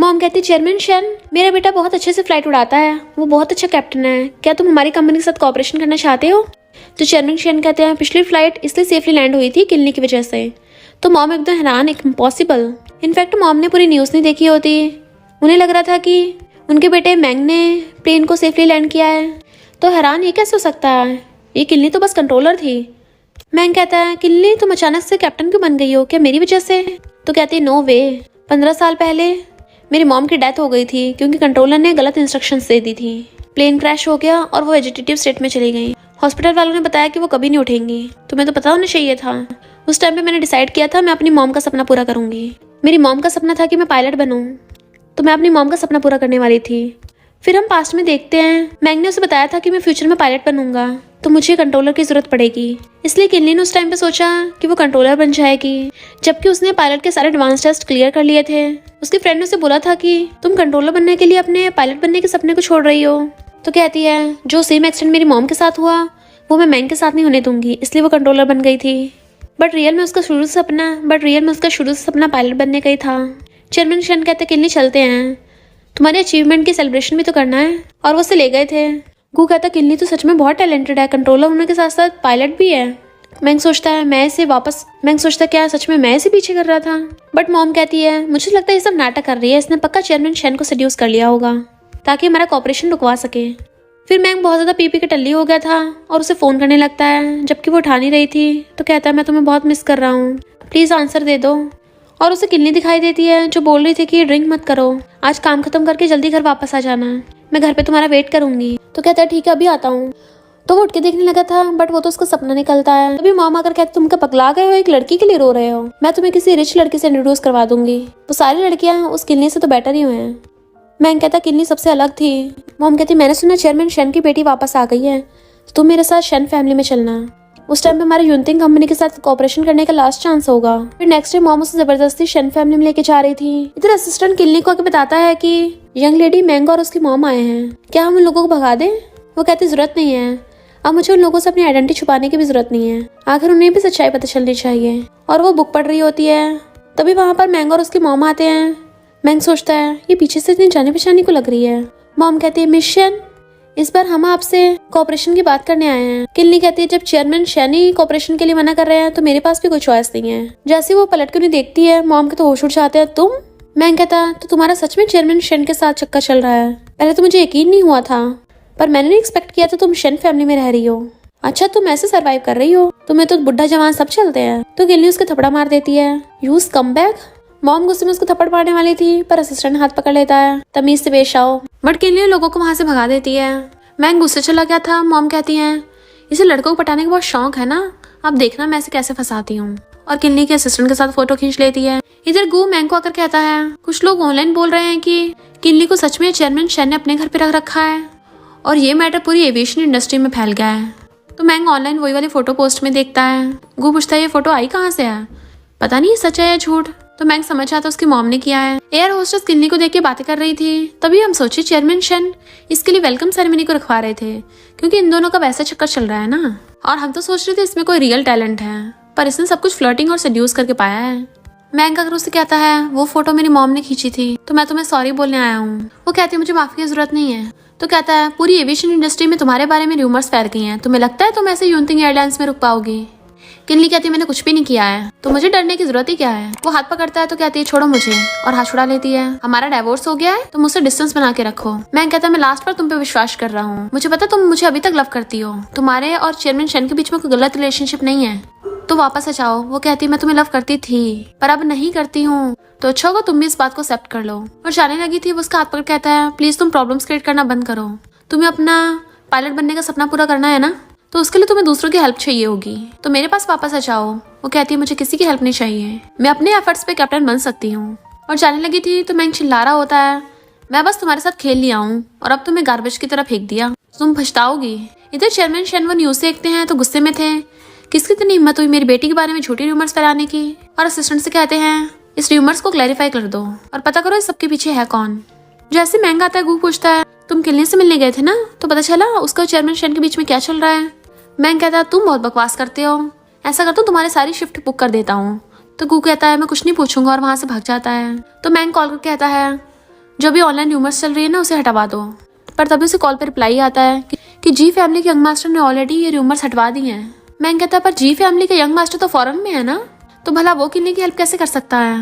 मॉम कहती चेयरमैन शेन मेरा बेटा बहुत अच्छे से फ्लाइट उड़ाता है, वो बहुत अच्छा कैप्टन है, क्या तुम हमारी कंपनी के साथ कॉपरेशन करना चाहते हो? तो चेयरमैन शेन कहते हैं पिछली फ्लाइट इसलिए सेफली लैंड हुई थी किन्नी की वजह से। तो मॉम एकदम हैरान, एक इम्पॉसिबल। इनफैक्ट मॉम ने पूरी न्यूज़ नहीं देखी होती, उन्हें लग रहा था कि उनके बेटे मैंग ने प्लेन को सेफली लैंड किया है। तो हैरान ये कैसे हो सकता है, ये किन्नी तो बस कंट्रोलर थी। मैंग कहता है किन्नी तुम अचानक से कैप्टन क्यों बन गई हो, क्या मेरी वजह से? तो कहती है नो वे, 15 साल पहले मेरी मॉम की डेथ हो गई थी क्योंकि कंट्रोलर ने गलत इंस्ट्रक्शंस दे दी थी। प्लेन क्रैश हो गया और वो वेजिटेटिव स्टेट में चली गई। हॉस्पिटल वालों ने बताया कि वो कभी नहीं उठेंगी। तुम्हें तो पता होना चाहिए था। उस टाइम पे मैंने डिसाइड किया था मैं अपनी मॉम का सपना पूरा करूंगी। मेरी मॉम का सपना था कि मैं पायलट बनूं, तो मैं अपनी मॉम का सपना पूरा करने वाली थी। फिर हम पास्ट में देखते हैं, मैंग ने उसे बताया था कि मैं फ्यूचर में पायलट बनूंगा तो मुझे कंट्रोलर की जरूरत पड़ेगी, इसलिए किन्नी ने उस टाइम पे सोचा कि वो कंट्रोलर बन जाएगी, जबकि उसने पायलट के सारे एडवांस टेस्ट क्लियर कर लिए थे। उसकी फ्रेंड ने उसे बोला था कि तुम कंट्रोलर बनने के लिए अपने पायलट बनने के सपने को छोड़ रही हो। तो कहती है जो सेम एक्सीडेंट मेरी मॉम के साथ हुआ वो मैं मैंग के साथ नहीं होने दूंगी, इसलिए वो कंट्रोलर बन गई थी। बट रियल में उसका शुरू से सपना पायलट बनने का ही था। चेयरमैन शेन कहते किन्नी चलते हैं, तुम्हारे अचीवमेंट की सेलिब्रेशन भी तो करना है, और वो उसे ले गए थे। गू कहता किन्नी तो सच में बहुत टैलेंटेड है, कंट्रोलर होने के साथ साथ पायलट भी है। मैंग सोचता क्या सच में मैं इसे पीछे कर रहा था? बट मॉम कहती है मुझे लगता है ये सब नाटक कर रही है, इसने पक्का चेयरमैन शेन को सेड्यूस कर लिया होगा ताकि हमारा कॉपरेशन रुकवा सके। फिर मैंग बहुत ज़्यादा पी के टल्ली हो गया था और उसे फ़ोन करने लगता है, जबकि वो उठा नहीं रही थी। तो कहता है मैं तुम्हें बहुत मिस कर रहा हूँ, प्लीज़ आंसर दे दो। और उसे किन्नी दिखाई देती है जो बोल रही थी कि ड्रिंक मत करो, आज काम खत्म करके जल्दी घर वापस आ जाना, मैं घर पे तुम्हारा वेट करूंगी। तो कहता है ठीक है अभी आता हूँ। तो वो उठ के देखने लगा था, बट वो तो उसका सपना निकलता है। तभी मॉम आकर कहते तुम क्या पगला गए हो, एक लड़की के लिए रो रहे हो, मैं तुम्हें किसी रिच लड़की से इंट्रोड्यूस करवा दूंगी। तो सारी लड़कियां उस किन्नी से तो बेटर ही हुए हैं। मैंग कहता किन्नी सबसे अलग थी। मॉम कहती मैंने सुना चेयरमैन शेन की बेटी वापस आ गई है, तो तुम मेरे साथ शेन फैमिली में चलना, उस टाइम पे हमारे युनतिंग कंपनी के साथ कोऑपरेशन करने का लास्ट चांस होगा। फिर नेक्स्ट डे मॉम उसे जबरदस्ती शेन फैमिली में लेके जा रही थी। इधर असिस्टेंट किन्नी को आके बताता है कि यंग लेडी मैंग और उसकी मॉम आए हैं, क्या हम उन लोगों को भगा दें? वो कहती जरूरत नहीं है, अब मुझे उन लोगों से अपनी आइडेंटिटी छुपाने की भी जरूरत नहीं है, आखिर उन्हें भी सच्चाई पता चलनी चाहिए। और वो बुक पढ़ रही होती है। तभी वहाँ पर मैंग और उसकी मॉम आते हैं। मैंग सोचता है ये पीछे से इतनी जाने पहचानी को लग रही है। मॉम कहती है मिशन इस बार हम आपसे कॉपरेशन की बात करने आए हैं। किन्नी कहती है जब चेयरमैन शेन ही कॉपरेशन के लिए मना कर रहे हैं तो मेरे पास भी कोई चॉइस नहीं है। जैसे वो पलट कर उन्हें देखती है, मॉम के तो होश उड़ जाते हैं। तुम? मैंग कहता तो तुम्हारा सच में चेयरमैन शेन के साथ चक्कर चल रहा है? पहले तो मुझे यकीन नहीं हुआ था, पर मैंने नहीं एक्सपेक्ट किया था तुम शेन फैमिली में रह रही हो। अच्छा तुम ऐसे सर्वाइव कर रही हो, तुम्हें तो बुढ़ा जवान सब चलते हैं। तो किन्नी उसके थप्पड़ मार देती है। Use come back. मॉम गुस्से में उसको थप्पड़ मारने वाली थी, पर असिस्टेंट हाथ पकड़ लेता है, तमीज से पेश आओ। बट किन्नी लोगों को वहां से भगा देती है। मैंग गुस्से चला गया था। मॉम कहती हैं इसे लड़कों को पटाने का बहुत शौक है ना, अब देखना मैं इसे कैसे फंसाती हूँ। और किन्नी के असिस्टेंट के साथ फोटो खींच लेती है। इधर गू मैंग को आकर कहता है कुछ लोग ऑनलाइन बोल रहे हैं कि किन्नी को सच में चेयरमैन शेन ने अपने घर पे रख रखा है और ये मैटर पूरी एविएशन इंडस्ट्री में फैल गया है। तो मैंग ऑनलाइन वही वाली फोटो पोस्ट में देखता है। गू पूछता है ये फोटो आई कहाँ से है, पता नहीं सच है या झूठ। तो मैंग समझ आता उसकी मॉम ने किया है। एयर होस्टेस किन्नी को देख के बातें कर रही थी। तभी हम सोचे चेयरमैन शेन इसके लिए वेलकम सेरेमनी को रखवा रहे थे, क्योंकि इन दोनों का वैसा चक्कर चल रहा है ना। और हम तो सोच रहे थे इसमें कोई रियल टैलेंट है, पर इसने सब कुछ फ्लर्टिंग और सेड्यूस करके पाया है। मैंग अगर उसे कहता है वो फोटो मेरी मॉम ने खींची थी तो मैं तुम्हें सॉरी बोलने आया हूँ। वो कहती है मुझे माफी की जरूरत नहीं है। तो कहता है पूरी एविएशन इंडस्ट्री में तुम्हारे बारे में र्यूमर्स फैल गई हैं, तुम्हें लगता है तुम ऐसे यूनथिंग एयरलाइंस में रुक पाओगी। किन्नी कहती है मैंने कुछ भी नहीं किया है तो मुझे डरने की जरूरत ही क्या है। वो हाथ पकड़ता है तो कहती है छोड़ो मुझे, और हाथ छुड़ा लेती है। हमारा डाइवोर्स हो गया है तो मुझसे डिस्टेंस बना के रखो। मैं कहता है मैं लास्ट बार तुम पे विश्वास कर रहा हूँ, मुझे पता तुम मुझे अभी तक लव करती हो, तुम्हारे और चेयरमैन शेन के बीच में कोई गलत रिलेशनशिप नहीं है, तो वापस आ जाओ। वो कहती है मैं तुम्हें लव करती थी पर अब नहीं करती हूँ, तो अच्छा होगा तुम भी इस बात को एक्सेप्ट कर लो। और जाने लगी थी वो उसका हाथ पकड़ कहता है प्लीज तुम प्रॉब्लम्स क्रिएट करना बंद करो, तुम्हें अपना पायलट बनने का सपना पूरा करना है ना, तो उसके लिए तुम्हें दूसरों की हेल्प चाहिए होगी, तो मेरे पास वापस आ जाओ। वो कहती है मुझे किसी की हेल्प नहीं चाहिए, मैं अपने एफर्ट्स पे कैप्टन बन सकती हूँ। और जाने लगी थी तो मैंग चिल्ला रहा होता है मैं बस तुम्हारे साथ खेल लिया हूँ और अब तुम्हें गार्बेज की तरह फेंक दिया, तुम पछताओगी। इधर चेयरमैन शेन वो न्यूज देखते हैं तो गुस्से में थे, किसकी इतनी हिम्मत हुई मेरी बेटी के बारे में झूठी र्यूमर्स फैलाने की। और असिस्टेंट से कहते हैं इस र्यूमर्स को क्लैरिफाई कर दो और पता करो इस सबके पीछे है कौन। जैसे मैंग आता है गू पूछता है तुम किन्नी से मिलने गए थे ना, तो पता चला उसका चेयरमैन शेन के बीच में क्या चल रहा है। मैंग कहता है तुम बहुत बकवास करते हो, ऐसा करता हूँ तुम्हारी सारी शिफ्ट बुक कर देता हूँ। तो गू कहता है मैं कुछ नहीं पूछूंगा और वहां से भाग जाता है। तो मैंग कॉल करके कहता है जो भी ऑनलाइन र्यूमर्स चल रही है ना उसे हटवा दो। पर तभी उसे कॉल पर रिप्लाई आता है कि जी फैमिली के यंग मास्टर ने ऑलरेडी ये र्यूमर्स हटवा दी हैं। मैंग कहता है पर जी फैमिली के यंग मास्टर तो फॉरेन में है ना, तो भला वो किन्नी की हेल्प कैसे कर सकता है।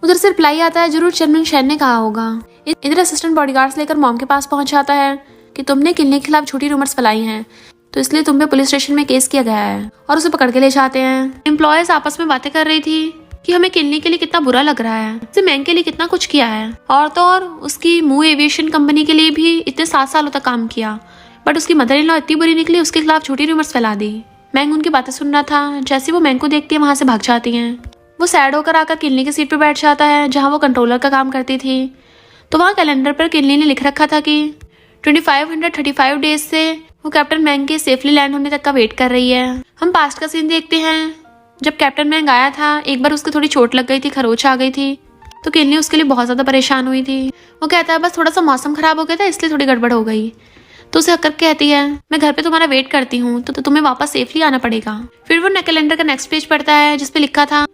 उधर से रिप्लाई आता है जरूर चेयरमैन शेन ने कहा होगा। इधर असिस्टेंट बॉडीगार्ड्स लेकर मॉम के पास पहुंच जाता है कि तुमने किन्नी के खिलाफ झूठी र्यूमर्स फैलाई हैं, तो इसलिए तुम पे पुलिस स्टेशन में केस किया गया है, और उसे पकड़ के ले जाते हैं। एम्प्लॉयज आपस में बातें कर रही थी कि हमें किन्नी के लिए कितना बुरा लग रहा है, उसने मैंग के लिए कितना कुछ किया है, और तो और उसकी मूव एविएशन कंपनी के लिए भी इतने 7 सालों तक काम किया, बट उसकी मदर इन लॉ इतनी बुरी निकली उसके खिलाफ झूठी र्यूमर्स फैला दी। मैंग उनकी बातें सुन रहा था। जैसे वो मैंग को देखती है वहां से भाग जाती है। वो सैड होकर आकर किन्नी की सीट पर बैठ जाता है जहाँ वो कंट्रोलर का काम करती थी। तो वहाँ कैलेंडर पर किन्नी ने लिख रखा था कि 2535 डेज से वो कैप्टन मैंग के सेफली लैंड होने तक का वेट कर रही है। हम पास्ट का सीन देखते हैं। जब कैप्टन मैंग आया था एक बार उसको थोड़ी चोट लग गई थी, खरोच आ गई थी, तो किन्नी उसके लिए बहुत ज्यादा परेशान हुई थी। वो कहता है बस थोड़ा सा मौसम खराब हो गया था इसलिए थोड़ी गड़बड़ हो गई। तो उसे हक करके कहती है मैं घर पे तुम्हारा वेट करती हूँ, तो तुम्हें वापस सेफली आना पड़ेगा। फिर वो कैलेंडर का नेक्स्ट पेज पढ़ता है जिसपे लिखा था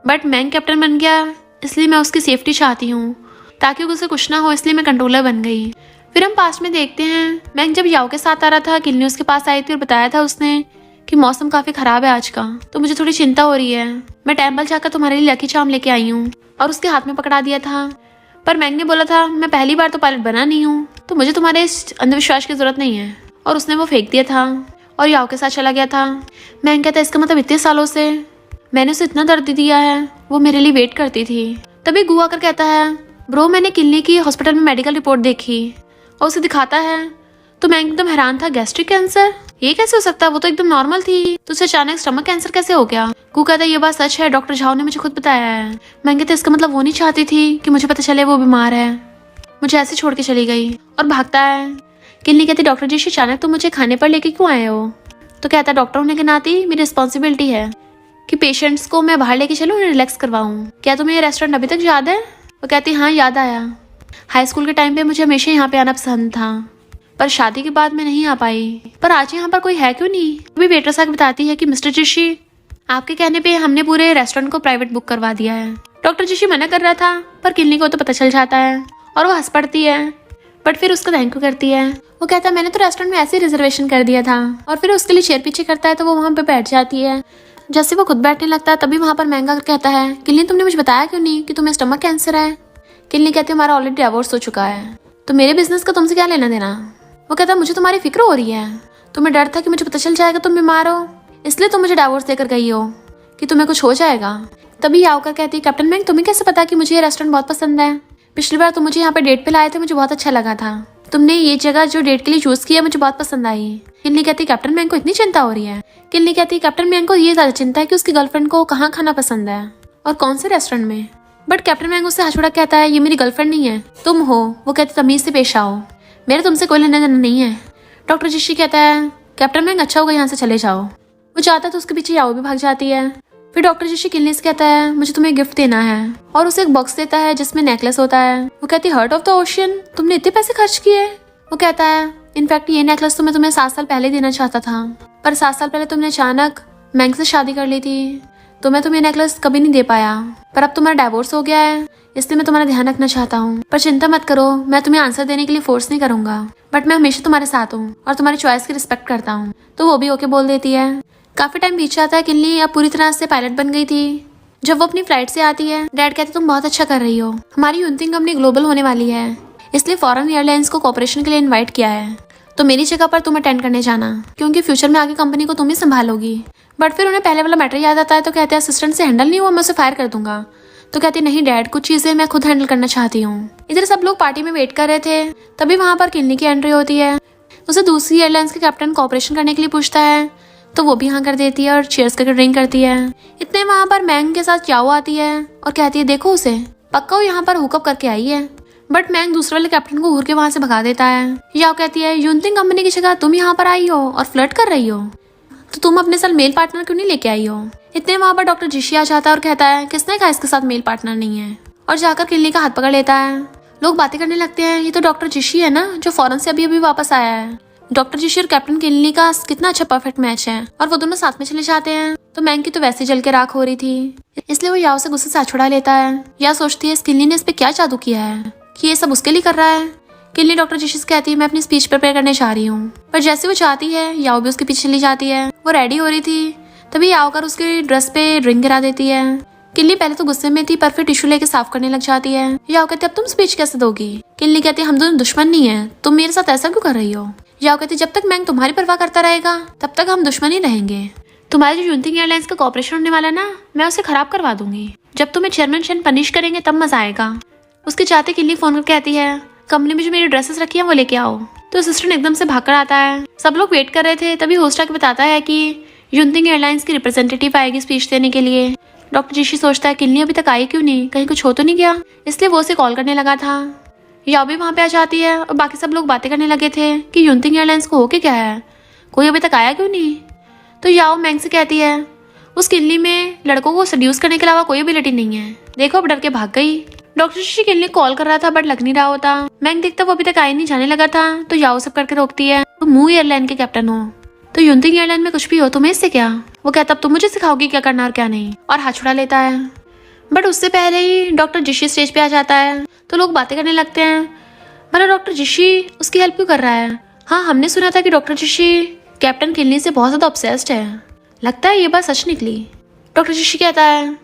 बट मैंग कैप्टन बन गया इसलिए मैं उसकी सेफ्टी चाहती हूँ, ताकि उसे कुछ ना हो इसलिए मैं कंट्रोलर बन गई। फिर हम पास्ट में देखते हैं मैंग जब याओ के साथ आ रहा था किन्नी उसके पास आई थी और बताया था उसने कि मौसम काफी खराब है आज का, तो मुझे थोड़ी चिंता हो रही है, मैं टेम्पल जाकर तुम्हारे लिए लकी चार्म लेके आई हूँ, और उसके हाथ में पकड़ा दिया था। पर मैंग ने बोला था मैं पहली बार तो पायलट बना नहीं हूँ, तो मुझे तुम्हारे इस अंधविश्वास की जरूरत नहीं है, और उसने वो फेंक दिया था और याओ के साथ चला गया था। मैंग कहता है इसका मतलब इतने सालों से मैंने उसे इतना दर्द दिया है, वो मेरे लिए वेट करती थी। तभी गु आकर कहता है ब्रो मैंने किन्नी की हॉस्पिटल में मेडिकल रिपोर्ट देखी, और उसे दिखाता है। तो मैं एकदम हैरान था, गैस्ट्रिक कैंसर ये कैसे हो सकता है, वो तो एकदम नॉर्मल थी, तो उसे अचानक स्टमक कैंसर कैसे हो गया। गु कहता है ये बात सच है, डॉक्टर झाओ ने मुझे खुद बताया है। मैं कहता इसका मतलब वो नहीं चाहती थी कि मुझे पता चले वो बीमार है, मुझे ऐसे छोड़ के चली गई, और भागता है। किन्नी कहती डॉक्टर जी अचानक तुम मुझे खाने पर लेके क्यों आए हो। तो कहता है डॉक्टर होने के नाते मेरी रिस्पॉन्सिबिलिटी है कि पेशेंट्स को मैं बाहर लेके चलूं, उन्हें रिलैक्स करवाऊं। क्या तुम्हें ये रेस्टोरेंट अभी तक याद है। वो कहती हाँ याद आया, हाई स्कूल के टाइम पे मुझे हमेशा यहाँ पे आना पसंद था, पर शादी के बाद मैं नहीं आ पाई, पर आज यहाँ पर कोई है क्यों नहीं। अभी वेट्रेस आके बताती है कि मिस्टर जोशी आपके कहने पे हमने पूरे रेस्टोरेंट को प्राइवेट बुक करवा दिया है। डॉक्टर जोशी मना कर रहा था, पर किन्नी को तो पता चल जाता है और वो हंस पड़ती है, बट फिर उसका थैंक यू करती है। वो कहता है मैंने तो रेस्टोरेंट में ऐसे ही रिजर्वेशन कर दिया था, और फिर उसके लिए चेयर पीछे करता है तो वो वहाँ पे बैठ जाती है। जैसे वो खुद बैठने लगता है तभी वहाँ पर महंगा कहता है किन्नी तुमने मुझे बताया क्यों नहीं कि तुम्हें स्टमक कैंसर है। किन्नी कहती है हमारा ऑलरेडी डिवोर्स हो चुका है, तो मेरे बिजनेस का तुमसे क्या लेना देना। वो कहता है मुझे तुम्हारी फिक्र हो रही है, तुम्हें डर था कि मुझे पता चल जाएगा तुम बीमार हो, इसलिए तुम मुझे डिवोर्स देकर गई हो कि तुम्हें कुछ हो जाएगा। तभी आकर कहती है कैप्टन मैंग तुम्हें कैसे पता कि मुझे ये रेस्टोरेंट बहुत पसंद है, पिछली बार तुम मुझे यहाँ पे डेट पे लाए थे, मुझे बहुत अच्छा लगा था। तुमने ये जगह जो डेट के लिए चूज किया मुझे बहुत पसंद आई। किनली कहती कैप्टन मैंग को इतनी चिंता हो रही है। किनली कहती कैप्टन मैंग को ये ज्यादा चिंता है कि उसकी गर्लफ्रेंड को कहाँ खाना पसंद है और कौन से रेस्टोरेंट में। बट कैप्टन मैंग उससे हंसुड़ा कहता है ये मेरी गर्लफ्रेंड नहीं है, तुम हो। वो कहती तमीज से पेश आओ, मेरा तुमसे कोई लेना देना नहीं है। डॉक्टर जिशी कहता है कैप्टन मैंग अच्छा होगा यहाँ से चले जाओ। वो जाता है तो उसके पीछे याओ भी भाग जाती है। फिर डॉक्टर जिशी किनली से कहता है मुझे तुम्हें गिफ्ट देना है और उसे एक बॉक्स देता है जिसमें नेकलेस होता है। वो कहती हार्ट ऑफ द ओशियन, तुमने इतने पैसे खर्च किए। वो कहता है इनफैक्ट ये नेकलेस तो मैं तुम्हें 7 साल पहले देना चाहता था, पर 7 साल पहले तुमने अचानक मैंग से शादी कर ली थी तो मैं तुम्हें नेकलेस कभी नहीं दे पाया। पर अब तुम्हारा डाइवोर्स हो गया है इसलिए मैं तुम्हारा ध्यान रखना चाहता हूँ। पर चिंता मत करो, मैं तुम्हें आंसर देने के लिए फोर्स नहीं करूंगा, बट मैं हमेशा तुम्हारे साथ हूँ और तुम्हारी चॉइस की रिस्पेक्ट करता हूँ। तो वो भी ओके बोल देती है। काफी टाइम बीत जाता है। किनली अब पूरी तरह से पायलट बन गई थी। जब वो अपनी फ्लाइट से आती है डैड कहते तुम बहुत अच्छा कर रही हो, हमारी यूनथिंग कंपनी ग्लोबल होने वाली है इसलिए फॉरेन एयरलाइंस को कॉपरेशन के लिए इन्वाइट किया है, तो मेरी जगह पर तुम अटेंड करने जाना क्योंकि फ्यूचर में आगे कंपनी को तुम ही संभालोगी। बट फिर उन्हें पहले वाला मैटर याद आता है तो कहते हैं असिस्टेंट से हैंडल नहीं हुआ मैं उसे फायर कर दूंगा। तो कहती नहीं डैड, कुछ चीजें मैं खुद हैंडल करना चाहती हूँ। इधर सब लोग पार्टी में वेट कर रहे थे, तभी वहां पर किनली की एंट्री होती है। उसे दूसरी एयरलाइंस के कैप्टन कॉपरेशन करने के लिए पूछता है तो वो भी हाँ कर देती है और चेयर्स करके ड्रिंक करती है। इतने वहां पर मैंग के साथ याओ आती है और कहती है देखो उसे, पक्का वो यहाँ पर हुकअप करके आई है। बट मैंग दूसरे वाले कैप्टन को घूर के वहां से भगा देता है। याओ कहती है यूनथिंग कंपनी की जगह तुम यहाँ पर आई हो और फ्लर्ट कर रही हो, तो तुम अपने साथ मेल पार्टनर क्यों नहीं लेके आई हो। इतने वहां पर डॉक्टर जिशी आ जाता है और कहता है किसने कहा इसके साथ मेल पार्टनर नहीं है, और जाकर किनली का हाथ पकड़ लेता है। लोग बातें करने लगते हैं ये तो डॉक्टर जिशी है ना जो फॉरेन से अभी अभी वापस आया है। डॉक्टर जिशी और कैप्टन किनली का कितना अच्छा परफेक्ट मैच है और वो दोनों साथ में चले जाते हैं। तो मैंग की तो वैसे जल के राख हो रही थी इसलिए वो याओ से गुस्से से छुड़ा लेता है। या सोचती है इस किनली ने इस पे क्या जादू किया है कि ये सब उसके लिए कर रहा है। किनली डॉक्टर जिशी से कहती है मैं अपनी स्पीच प्रिपेयर करने जा रही हूँ, पर जैसे वो चाहती है याओ भी उसके पीछे चली जाती है। वो रेडी हो रही थी तभी याओ कर उसके ड्रेस पे ड्रिंक गिरा देती है। किनली पहले तो गुस्से में थी पर फिर टिश्यू लेके साफ करने लग जाती है। याओ कहती अब तुम स्पीच कैसे दोगी। किनली कहती हम दोनों दुश्मन नहीं है, तुम मेरे साथ ऐसा क्यों कर रही हो। याओ कहती जब तक मैंग तुम्हारी परवाह करता रहेगा तब तक हम दुश्मन ही रहेंगे। तुम्हारी जो यूनथिंग एयरलाइंस का कॉपरेशन होने वाला ना मैं उसे खराब करवा दूंगी। जब तुम्हें चेयरमैन शन पनिश करेंगे तब मजा आएगा। उसके चाहते किनली फोन करके कहती है कंपनी में जो मेरी ड्रेसेस रखी है वो लेके आओ। तो असिस्टेंट एकदम से भागकर आता है। सब लोग वेट कर रहे थे तभी होस्ट आके बताता है कि यूनथिंग एयरलाइंस की रिप्रेजेंटेटिव आएगी स्पीच देने के लिए। डॉक्टर जिशी सोचता है किनली अभी तक आई क्यों नहीं, कहीं कुछ हो तो नहीं गया, इसलिए वो उसे कॉल करने लगा था। याओ भी वहां पे आ जाती है और बाकी सब लोग बातें करने लगे थे कि यूनथिंग एयरलाइंस को होके क्या है, कोई अभी तक आया क्यों नहीं। तो याओ मैंग से कहती है उस किनली में लड़कों को सड्यूस करने के अलावा कोई एबिलिटी नहीं है, देखो अब डर के भाग गई। डॉक्टर जिशी किनली कॉल कर रहा था बट लग नहीं रहा होता। मैंग देखता वो अभी तक आई नहीं, जाने लगा था। तो याओ सब करके रोकती है तुम मूव एयरलाइन के कैप्टन हो, तो यूनथिंग एयरलाइन में कुछ भी हो तुम्हें इससे क्या। वो कहता अब तुम मुझे सिखाओगी क्या करना और क्या नहीं, और हाथ छुड़ा लेता है। बट उससे पहले ही डॉक्टर जिशी स्टेज पे आ जाता है तो लोग बातें करने लगते हैं मतलब डॉक्टर जिशी उसकी हेल्प क्यों कर रहा है। हाँ हमने सुना था कि डॉक्टर जिशी कैप्टन किनली से बहुत ज्यादा ऑब्सेस्ड है, लगता है ये बात सच निकली। डॉक्टर जिशी कहता है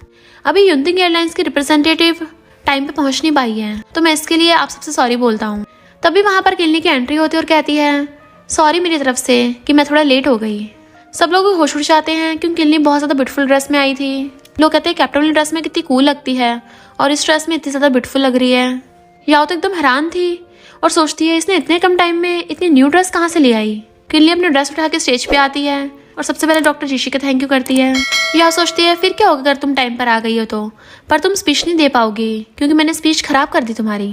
अभी यूनथिंग एयरलाइंस की रिप्रेजेंटेटिव टाइम पे पहुंच नहीं पाई है तो मैं इसके लिए आप सबसे सॉरी बोलता हूँ। तभी वहां पर किनली की एंट्री होती है और कहती है सॉरी मेरी तरफ से कि मैं थोड़ा लेट हो गई। सब लोग होश उड़ जाते हैं क्योंकि किनली बहुत ज्यादा ब्यूटीफुल ड्रेस में आई थी। लोग कहते हैं कैप्टन वाली ड्रेस में कितनी कूल लगती है और इस ड्रेस में इतनी ज्यादा ब्यूटीफुल लग रही है। याओ तो एकदम हैरान थी और सोचती है इसने इतने कम टाइम में इतनी न्यू ड्रेस कहाँ से ले आई। किनली अपनी ड्रेस उठा के स्टेज पे आती है और सबसे पहले डॉक्टर जिशी का थैंक यू करती है। याओ सोचती है फिर क्या होगा अगर तुम टाइम पर आ गई हो तो, पर तुम स्पीच नहीं दे पाओगी क्योंकि मैंने स्पीच खराब कर दी तुम्हारी।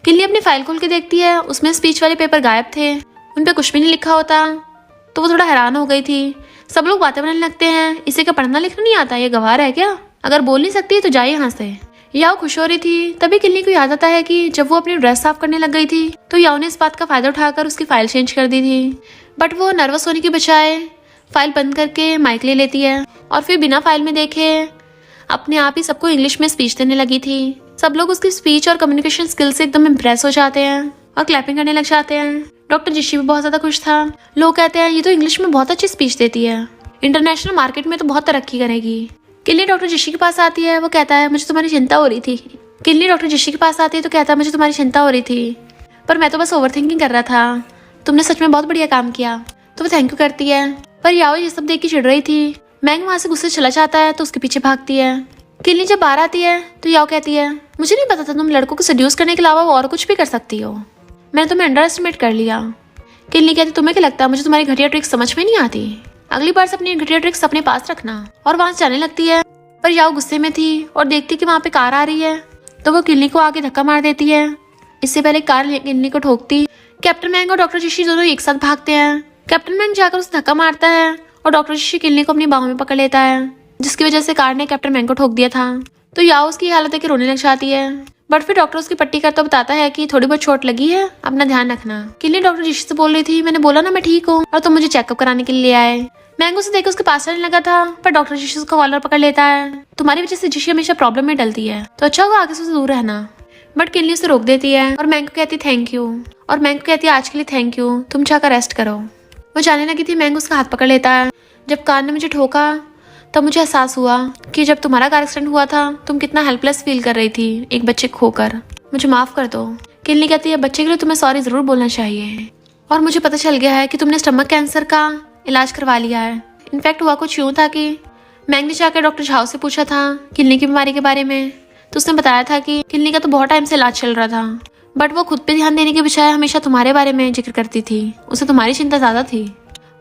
किनली अपनी फाइल खोल के देखती है, उसमें स्पीच वाले पेपर गायब थे, उन पे कुछ भी नहीं लिखा होता। तो वो थोड़ा हैरान हो गई थी। सब लोग बातें बनाने लगते हैं इसे क्या पढ़ना लिखना नहीं आता, ये गवार है क्या, अगर बोल नहीं सकती तो जाए यहाँ से। याओ खुश हो रही थी तभी किनली को याद आता है कि जब वो अपनी ड्रेस साफ करने लग गई थी तो याओ ने इस बात का फायदा उठाकर उसकी फाइल चेंज कर दी थी। बट वो नर्वस होने की बजाय फाइल बंद करके माइक ले लेती है और फिर बिना फाइल में देखे अपने आप ही सबको इंग्लिश में स्पीच देने लगी थी। सब लोग उसकी स्पीच और कम्युनिकेशन स्किल से एकदम इम्प्रेस हो जाते हैं और क्लैपिंग करने लग जाते हैं। डॉक्टर जिशी भी बहुत ज्यादा खुश था। लोग कहते हैं ये तो इंग्लिश में बहुत अच्छी स्पीच देती है, इंटरनेशनल मार्केट में तो बहुत तरक्की करेगी। किनली डॉक्टर जिशी के पास आती है, वो कहता है मुझे तुम्हारी चिंता हो रही थी। किनली डॉक्टर जिशी के पास आती है तो कहता है मुझे तुम्हारी चिंता हो रही थी पर मैं तो बस ओवर थिंकिंग कर रहा था, तुमने सच में बहुत बढ़िया काम किया। तो वो थैंक यू करती है पर याओ ये सब देख के चिढ़ रही थी। मैंग वहां से गुस्से चला जाता है तो उसके पीछे भागती है। किनली जब बाहर आती है तो याओ कहती है मुझे नहीं पता था तुम लड़कों को सड्यूस करने के अलावा और कुछ भी कर सकती हो। मैंने तुम्हें अंडर एस्टिमेट कर लिया। किनली कहती तुम्हें क्या लगता है मुझे तुम्हारी घटिया ट्रिक्स समझ में नहीं आती? अगली बार से अपनी घटिया ट्रिक्स अपने पास रखना। और वहां से जाने लगती है। पर याओ गुस्से में थी और देखती कि वहां पे कार आ रही है तो वो किनली को आके धक्का मार देती है। इससे पहले कार किनली को ठोकती कैप्टन मैंग और डॉक्टर जिशी दोनों एक साथ भागते हैं। कैप्टन मैंग जाकर उसे धक्का मारता है और डॉक्टर जिशी किनली को अपनी बाहों में पकड़ लेता है, जिसकी वजह से कार ने कैप्टन मैंग को ठोक दिया था। तो याओ उसकी हालत है कि रोने लग जाती है। बट फिर डॉक्टर उसकी पट्टी करता बताता है कि थोड़ी बहुत चोट लगी है, अपना ध्यान रखना। किनली डॉक्टर जिशी से बोल रही थी मैंने बोला ना मैं ठीक हूँ और तुम मुझे चेकअप कराने के लिए ले आए। मैंग उसे देखकर उसके पास चलने लगा था पर डॉक्टर जिशी उसका कॉलर पकड़ लेता है। तुम्हारी वजह से जिशी हमेशा प्रॉब्लम में डलती है तो अच्छा होगा आगे से दूर रहना। बट किनली उसे रोक देती है और मैंग को कहती थैंक यू। और मैंग को कहती है आज के लिए थैंक यू, तुम जाकर रेस्ट करो। वो जाने लगी थी, मैंग उसका हाथ पकड़ लेता है। जब कार ने मुझे ठोका तब मुझे एहसास हुआ कि जब तुम्हारा कार एक्सीडेंट हुआ था तुम कितना हेल्पलेस फील कर रही थी एक बच्चे को खोकर। मुझे माफ कर दो। किनली कहती है बच्चे के लिए तुम्हें सॉरी जरूर बोलना चाहिए और मुझे पता चल गया है कि तुमने स्टमक कैंसर का इलाज करवा लिया है। इनफैक्ट हुआ कुछ यूँ था कि मैंग ने जाकर डॉक्टर झाओ से पूछा था किनली की बीमारी के बारे में तो उसने बताया था कि किनली का तो बहुत टाइम से इलाज चल रहा था बट वो खुद पे ध्यान देने के बजाय हमेशा तुम्हारे बारे में जिक्र करती थी, उसे तुम्हारी चिंता ज्यादा थी।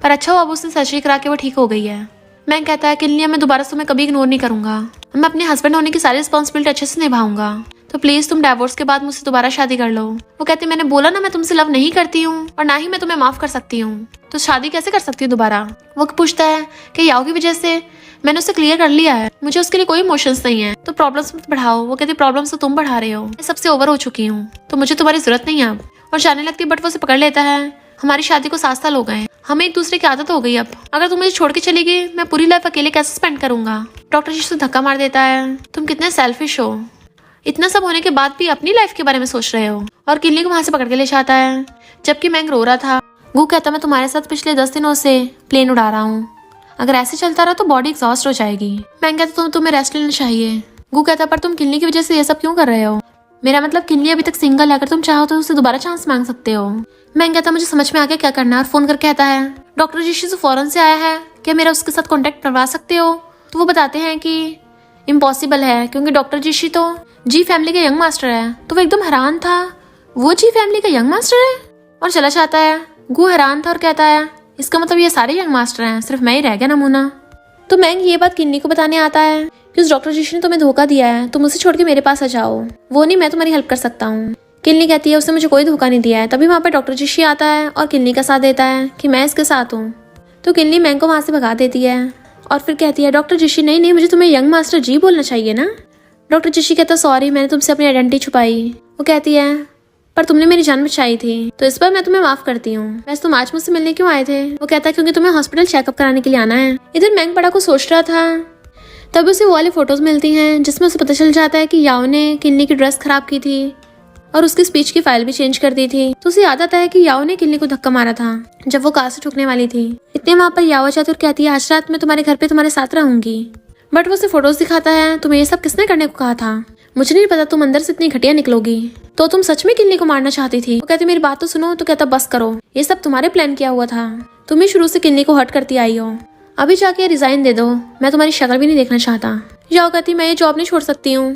पर अच्छा हुआ अब उसने सर्जरी करा के वो ठीक हो गई है। मैं कहता है किनली मैं दोबारा से तुम्हें कभी इग्नोर नहीं करूंगा, मैं अपने हस्बैंड होने की सारी रिस्पॉन्सिबिलिटी अच्छे से निभाऊंगा, तो प्लीज तुम डिवोर्स के बाद मुझसे दोबारा शादी कर लो। वो कहती मैंने बोला ना मैं तुमसे लव नहीं करती हूँ और ना ही मैं तुम्हें माफ कर सकती हूँ, तो शादी कैसे कर सकती हूँ दोबारा। वो पूछता है कि याओ की वजह से मैंने उसे क्लियर कर लिया है, मुझे उसके लिए कोई इमोशंस नहीं है, तो प्रॉब्लम्स मत बढ़ाओ। वो कहती प्रॉब्लम्स तो तुम बढ़ा रहे हो, मैं सबसे ओवर हो चुकी हूँ तो मुझे तुम्हारी जरूरत नहीं है अब। और जाने लगती बट वो उसे पकड़ लेता है। हमारी शादी को 7 साल हो गए, हमें एक दूसरे की आदत हो गई, अब अगर तुम मुझे छोड़ के चली गई मैं पूरी लाइफ अकेले कैसे स्पेंड करूंगा। डॉक्टर जी से धक्का मार देता है तुम कितने सेल्फिश हो, इतना सब होने के बाद भी अपनी लाइफ के बारे में सोच रहे हो। और किनली को वहां से पकड़ के ले जाता है जबकि मैंग रो रहा था। गू कहता मैं तुम्हारे साथ पिछले 10 दिनों से प्लेन उड़ा रहा हूँ, अगर ऐसे चलता रहा तो बॉडी एग्जॉस्ट हो जाएगी। मैंग कहता तुम्हें रेस्ट लेना चाहिए। गू कहता पर तुम किनली की वजह से ये सब क्यों कर रहे हो, मेरा मतलब किनली अभी तक सिंगल है, अगर तुम चाहो तो उसे दोबारा चांस मांग सकते हो। मैंग कहता मुझे समझ में आ गया क्या करना है और फोन करके कहता है डॉक्टर जिशी से फौरन से आया है, क्या मेरा उसके साथ कॉन्टेक्ट करवा सकते हो। तो वो बताते हैं कि इम्पॉसिबल है क्योंकि डॉक्टर जिशी तो जी फैमिली का यंग मास्टर है। तो वो एकदम हैरान था, वो जी फैमिली का यंग मास्टर है, और चला जाता है। गू हैरान था और कहता है इसका मतलब ये सारे यंग मास्टर हैं, सिर्फ मैं ही रह गया नमूना। तो मैंग ये बात किन्नी को बताने आता है कि उस डॉक्टर जिशी ने तुम्हें धोखा दिया है, तुम उसे छोड़ के मेरे पास आ जाओ, वो नहीं मैं तुम्हारी हेल्प कर सकता हूँ। किन्नी कहती है उसने मुझे कोई धोखा नहीं दिया है। तभी वहाँ पर डॉक्टर जिशी आता है और किन्नी का साथ देता है कि मैं इसके साथ हूँ। तो किन्नी मैंग को वहाँ से भगा देती है और फिर कहती है डॉक्टर जिशी नहीं मुझे तुम्हें यंग मास्टर जी बोलना चाहिए ना। डॉक्टर जिशी कहता सॉरी मैंने तुमसे अपनी आइडेंटिटी छुपाई। वो कहती है पर तुमने मेरी जान बचाई थी तो इस बार मैं तुम्हें माफ करती हूँ। वैसे तुम आज मुझसे मिलने क्यों आए थे। वो कहता है क्योंकि तुम्हें हॉस्पिटल चेकअप कराने के लिए आना है। इधर मैंग बड़ा को सोच रहा था तभी उसे वो वाली फोटोज मिलती हैं जिसमें उसे पता चल जाता है कि याओ ने किन्नी की ड्रेस खराब की थी और उसकी स्पीच की फाइल भी चेंज कर दी थी। तो उसे याद आता है कि याओ ने किन्नी को धक्का मारा था जब वो कार से ठुकने वाली थी। इतने वहां पर याओ जाती और कहती है आज रात मैं तुम्हारे घर पे तुम्हारे साथ रहूंगी। बट वो उसे फोटोज दिखाता है तुम्हें ये सब किसने करने को कहा था, मुझे नहीं पता तुम अंदर से इतनी घटिया निकलोगी, तो तुम सच में किन्नी को मारना चाहती थी। वो कहती मेरी बात तो सुनो। तो कहता बस करो, ये सब तुम्हारे प्लान किया हुआ था, तुम ही शुरू से किन्नी को हर्ट करती आई हो, अभी जाके रिजाइन दे दो, मैं तुम्हारी शक्ल भी नहीं देखना चाहता। याओ कहती मैं ये जॉब नहीं छोड़ सकती हूँ,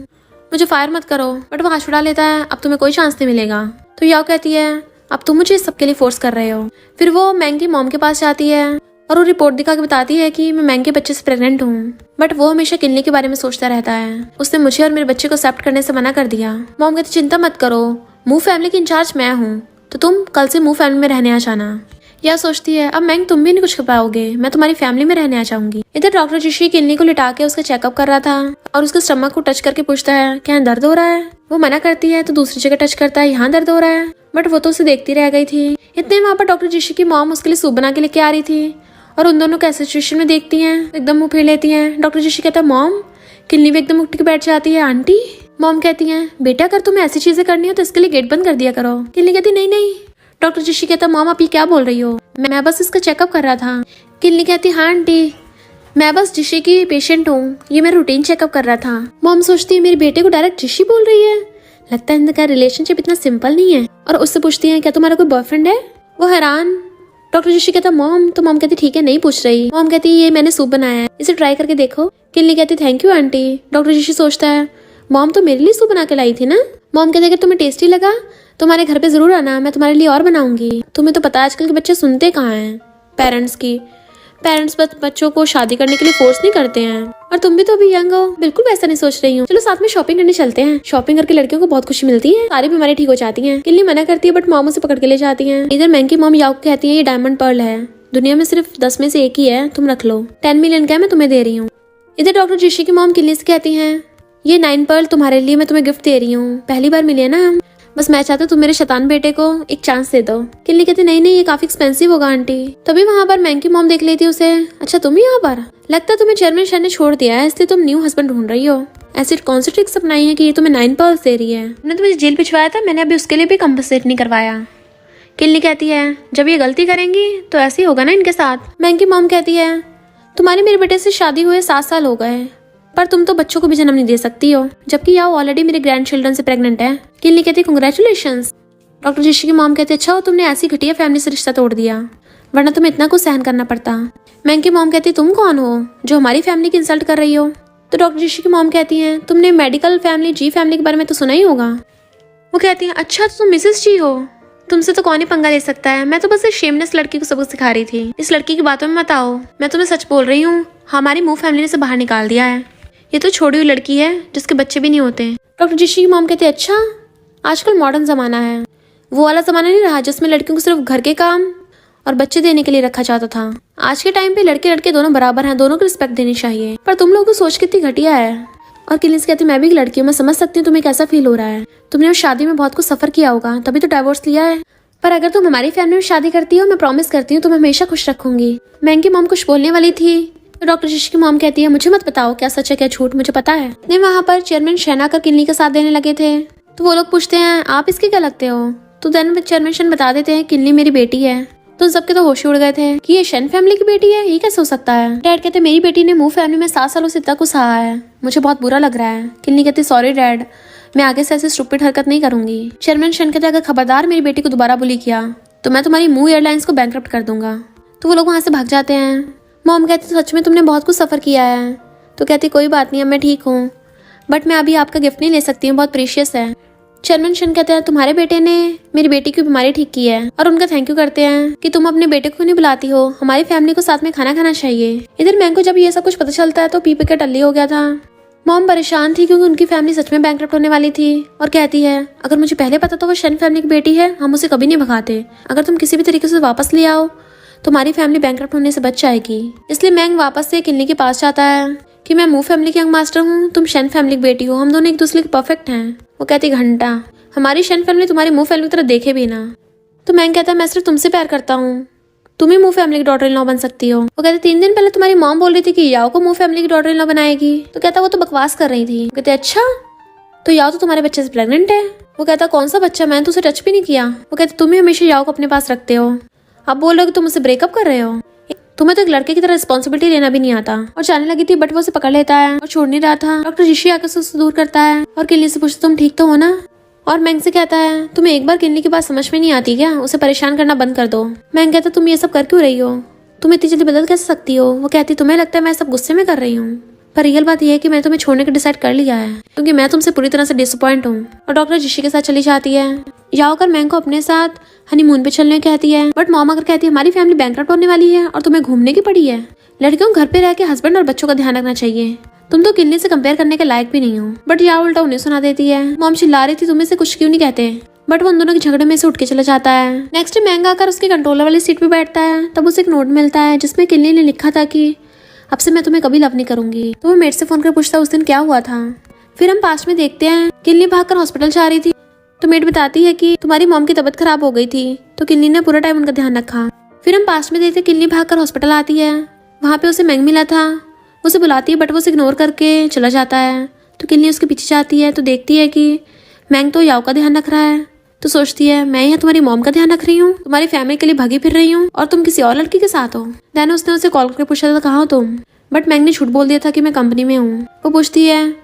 मुझे फायर मत करो। बट वो हाथ छुड़ा लेता है अब तुम्हें कोई चांस नहीं मिलेगा। तो याओ कहती है अब तुम मुझे इस सब के लिए फोर्स कर रहे हो। फिर वो मैंग की मॉम के पास जाती है और वो रिपोर्ट दिखा के बताती है कि मैं मैंग के बच्चे से प्रेग्नेंट हूँ। बट वो हमेशा किन्नी के बारे में सोचता रहता है, उसने मुझे और मेरे बच्चे को एक्सेप्ट करने से मना कर दिया। मॉम कहती चिंता मत करो, मूव फैमिली की इंचार्ज मैं हूँ, तो तुम कल से मूव फैमिली में रहने आ जाना। यह सोचती है अब मैंग तुम भी नहीं कुछ कर पाओगे, मैं तुम्हारी फैमिली में रहने आ जाऊंगी। इधर डॉक्टर जिशी किन्नी को लिटा के उसका चेकअप कर रहा था और उसके स्टमक को टच करके पूछता है क्या दर्द हो रहा है। वो मना करती है तो दूसरी जगह टच करता है यहाँ दर्द हो रहा है। बट वो तो उसे देखती रह गई थी। इतने वहां पर डॉक्टर जिशी की मॉम उसके लिए सूप बना के लेके आ रही थी और उन दोनों को ऐसे सिचुएशन में देखती हैं एकदम मुंह फेर लेती हैं। डॉक्टर जिशी कहता है मॉम। किन्नी भी एकदम उठ के बैठ जाती है आंटी। मॉम कहती है बेटा अगर तुम्हें ऐसी चीजें करनी हो तो इसके लिए गेट बंद कर दिया करो। किन्नी कहती नहीं नहीं। डॉक्टर जिशी कहता मॉम आप ये क्या बोल रही हो, मैं बस इसका चेकअप कर रहा था। किन्नी कहती हाँ आंटी मैं बस जिशी की पेशेंट हूँ, ये मैं रूटीन चेकअप कर रहा था। मॉम सोचती है मेरे बेटे को डायरेक्ट जिशी बोल रही है, लगता है इनका रिलेशनशिप इतना सिंपल नहीं है। और उससे पूछती है क्या तुम्हारा कोई बॉयफ्रेंड है। वो हैरान। डॉक्टर जिशी कहता मॉम। तो मॉम कहती ठीक है नहीं पूछ रही। मॉम कहती ये मैंने सूप बनाया है, इसे ट्राई करके देखो। किन्नी कहती थैंक यू आंटी। डॉक्टर जिशी सोचता है मॉम तो मेरे लिए सूप बना के लाई थी ना। मॉम कहती अगर तुम्हें टेस्टी लगा तुम्हारे घर पे जरूर आना, मैं तुम्हारे लिए और बनाऊंगी। तुम्हें तो पता है आजकल के बच्चे सुनते कहाँ हैं पेरेंट्स की। पेरेंट्स बच्चों को शादी करने के लिए फोर्स नहीं करते हैं। और तुम भी तो अभी यंग हो, बिल्कुल वैसा नहीं सोच रही हूँ। चलो साथ में शॉपिंग करने चलते हैं। शॉपिंग करके लड़कियों को बहुत खुशी मिलती है, सारी बीमारी ठीक हो जाती हैं। किल्ली मना करती है बट मॉम उसे पकड़ के ले जाती है। इधर मैंकी मॉम याओ को कहती है ये डायमंड पर्ल है, दुनिया में सिर्फ 10 में से एक ही है, तुम रख लो। 10 मिलियन का है, मैं तुम्हें दे रही हूँ। इधर डॉक्टर जिशी की मॉम किल्ली से कहती है ये 9 पर्ल तुम्हारे लिए मैं तुम्हें गिफ्ट दे रही हूँ, पहली बार मिले ना हम, बस मैं चाहता हूँ तुम मेरे शैतान बेटे को एक चांस दे दो। किल्ली कहती नहीं नहीं ये काफी एक्सपेंसिव होगा आंटी। तभी वहाँ पर मैंकी मॉम देख लेती है उसे। अच्छा तुम ही यहाँ पर, लगता है तुम्हें चेयरमैन शाह ने छोड़ दिया है इसलिए तुम न्यू हस्बैंड ढूंढ रही हो। ऐसी कौन सी ट्रिक्स अपनाई है कि ये तुम्हें 9 पर्ल्स दे रही है। मैंने तुम्हें जेल भिजवाया था, मैंने अभी उसके लिए भी कंपनसेट नहीं करवाया। किल्ली कहती है जब ये गलती करेंगी तो ऐसे ही होगा ना इनके साथ। मैंकी मॉम कहती है तुम्हारी मेरे बेटे से शादी हुए 7 साल हो गए पर तुम तो बच्चों को भी जन्म नहीं दे सकती हो, जबकि याओ ऑलरेडी मेरे ग्रैंड चिल्ड्रन से प्रेग्नेंट है। किल्ली कहती कंग्रेचुलेशंस। डॉक्टर जिशी की मॉम कहती अच्छा हो तुमने ऐसी घटिया फैमिली से रिश्ता तोड़ दिया, वरना तुम्हें इतना कुछ सहन करना पड़ता। मैंकी मॉम कहती तुम कौन हो जो हमारी फैमिली की इंसल्ट कर रही हो। तो डॉक्टर जिशी की मॉम कहती है तुमने मेडिकल फैमिली जी फैमिली के बारे में तो सुना ही होगा। वो कहती है अच्छा तो तुम मिसेस जी हो, तुमसे तो कौन ही पंगा ले सकता है, मैं तो बस इस शेमलेस लड़की को सबक सिखा रही थी। इस लड़की की बातों में मत आओ, मैं तुम्हें सच बोल रही हूँ, हमारी मुंह फैमिली ने इसे बाहर निकाल दिया है। ये तो छोड़ी हुई लड़की है जिसके बच्चे भी नहीं होते। डॉक्टर जिशी की मॉम कहते अच्छा आजकल मॉडर्न जमाना है, वो वाला जमाना नहीं रहा जिसमें लड़कियों को सिर्फ घर के काम और बच्चे देने के लिए रखा जाता था। आज के टाइम पे लड़के लड़के दोनों बराबर हैं, दोनों को रिस्पेक्ट देनी चाहिए। पर तुम लोगों की सोच कितनी घटिया है। और किलिस कहती मैं भी एक लड़की हूँ, मैं समझ सकती हूँ तुम्हें कैसा फील हो रहा है, तुमने उस शादी में बहुत कुछ सफर किया होगा तभी तो डाइवोर्स लिया है। पर अगर तुम हमारी फैमिली में शादी करती हो मैं प्रॉमिस करती हूँ तुम्हें हमेशा खुश रखूंगी। मैंकी मॉम कुछ बोलने वाली थी तो डॉक्टर जिशी की मॉम कहती है मुझे मत बताओ क्या सच है क्या झूठ, मुझे पता है। नहीं वहाँ पर चेयरमैन शहना का किल्ली का साथ देने लगे थे तो वो लोग पूछते हैं आप इसके क्या लगते हो, तो देन चेयरमैन शन बता देते हैं किल्ली मेरी बेटी है। तो सबके तो होश उड़ गए थे कि ये शन फैमिली की बेटी है, ये कैसे हो सकता है। डैड कहते मेरी बेटी ने मुंह फैमिली में 7 सालों से इतना कुछ सहा है, मुझे बहुत बुरा लग रहा है। किल्ली कहती सॉरी डैड, मैं आगे से ऐसे स्टूपिड हरकत नहीं करूंगी। चेयरमैन शन कहते अगर खबरदार मेरी बेटी को दोबारा बुली किया तो मैं तुम्हारी मूव एयरलाइंस को बैंकरप्ट कर दूंगा। तो वो लोग वहाँ से भाग जाते हैं। मॉम कहती सच में तुमने बहुत कुछ सफर किया है। तो कहती कोई बात नहीं अब मैं ठीक हूँ, बट मैं अभी आपका गिफ्ट नहीं ले सकती हूँ, बहुत प्रीशियस है। चेयरमैन शन कहते हैं तुम्हारे बेटे ने मेरी बेटी की बीमारी ठीक की है और उनका थैंक यू करते हैं कि तुम अपने बेटे को नहीं बुलाती हो, हमारी फैमिली को साथ में खाना खाना चाहिए। इधर मैंग को जब ये सब कुछ पता चलता है तो पी के टल्ली हो गया था। मॉम परेशान थी क्योंकि उनकी फैमिली सच में बैंकरप्ट होने वाली थी और कहती है अगर मुझे पहले पता तो वो शन फैमिली की बेटी है, हम उसे कभी नहीं भगाते। अगर तुम किसी भी तरीके से वापस ले आओ तो हमारी फैमिली बैंकरप्ट होने से बच जाएगी। इसलिए मैंग वापस से किल्ली के पास जाता है कि मैं मूव फैमिली की यंग मास्टर हूँ, तुम शन फैमिली की बेटी हो, हम दोनों एक दूसरे के परफेक्ट हैं। वो कहती घंटा हमारी शन फैमिली तुम्हारी मूव फैमिली की तरह देखे भी ना। तो मैंग कहता है मैं सिर्फ तुमसे प्यार करता हूँ, तुम ही मूव फैमिली की डॉटर इन लॉ बन सकती हो। वो कहते 3 दिन पहले तुम्हारी मॉम बोल रही थी कि याओ को मूव फैमिली की डॉटर इन लॉ बनाएगी। तो कहता वो तो बकवास कर रही थी। कहते अच्छा तो याओ तो तुम्हारे बच्चे से प्रेग्नेंट है। वो कहता कौन सा बच्चा, मैंने तो उसे टच भी नहीं किया। वो कहते तुम ही हमेशा याओ को अपने पास रखते हो, अब बोल रहे हो कि तुम उसे ब्रेकअप कर रहे हो, तुम्हें तो एक लड़के की तरह रिस्पॉन्सिबिलिटी लेना भी नहीं आता। और जाने लगी थी बट वो उसे पकड़ लेता है और छोड़ नहीं रहा था। डॉक्टर जिशी आकर उसे दूर करता है और किल्ली से पूछता तुम ठीक तो हो ना। और मैंग से कहता है तुम्हें एक बार किल्ली की बात समझ में नहीं आती क्या, उसे परेशान करना बंद कर दो। मैंग कहता तुम ये सब कर क्यों रही हो, तुम इतनी जल्दी बदल कैसे सकती हो। वो कहती तुम्हें लगता है मैं सब गुस्से में कर रही हूँ, पर रियल बात यह है कि मैं तुम्हें छोड़ने का डिसाइड कर लिया है क्योंकि मैं तुमसे पूरी तरह से डिसअपॉइंट हूँ। और डॉक्टर जिशी के साथ चली जाती है। याओ कर मैंग को अपने साथ हनीमून पे चलने कहती है बट मॉम अगर कहती है हमारी फैमिली बैंकरप्ट होने वाली है और तुम्हें घूमने की पड़ी है, लड़कियों को घर पे रह के हस्बैंड और बच्चों का ध्यान रखना चाहिए, तुम तो किल्ली से कंपेयर करने के लायक भी नहीं हो। बट याओ उल्टा उन्हें सुना देती है। मॉम चिल्ला रही थी तुम्हें से कुछ क्यों नहीं कहते, बट वो उन दोनों के झगड़े में से उठ के चला जाता है। नेक्स्ट मैंग आकर उसके कंट्रोलर वाली सीट पे बैठता है। तब उसे एक नोट मिलता है जिसमें किल्ली ने लिखा था कि अब से मैं तुम्हें कभी लव नहीं करूंगी। तो वो मेट से फोन कर पूछता उस दिन क्या हुआ था। फिर हम पास्ट में देखते हैं किल्ली भागकर हॉस्पिटल जा रही थी तो मेट बताती है कि तुम्हारी मॉम की तबीयत खराब हो गई थी तो किल्ली ने पूरा टाइम उनका ध्यान रखा। फिर हम पास्ट में देखते किल्ली भागकर हॉस्पिटल आती है, वहाँ पे उसे मैंग मिला था, उसे बुलाती है बट वो उसे इग्नोर करके चला जाता है। तो किल्ली उसके पीछे जाती है तो देखती है कि मैंग तो याओ का ध्यान रख रहा है। तो सोचती है मैं यहाँ तुम्हारी मॉम का ध्यान रख रही हूँ, तुम्हारी फैमिली के लिए भागी फिर रही हूँ और तुम किसी और लड़की के साथ हो। देन उसने उसे कॉल करके पूछा था कहाँ हो तुम, बट मैंग ने झूठ बोल दिया था कि मैं कंपनी में हूँ। वो पूछती है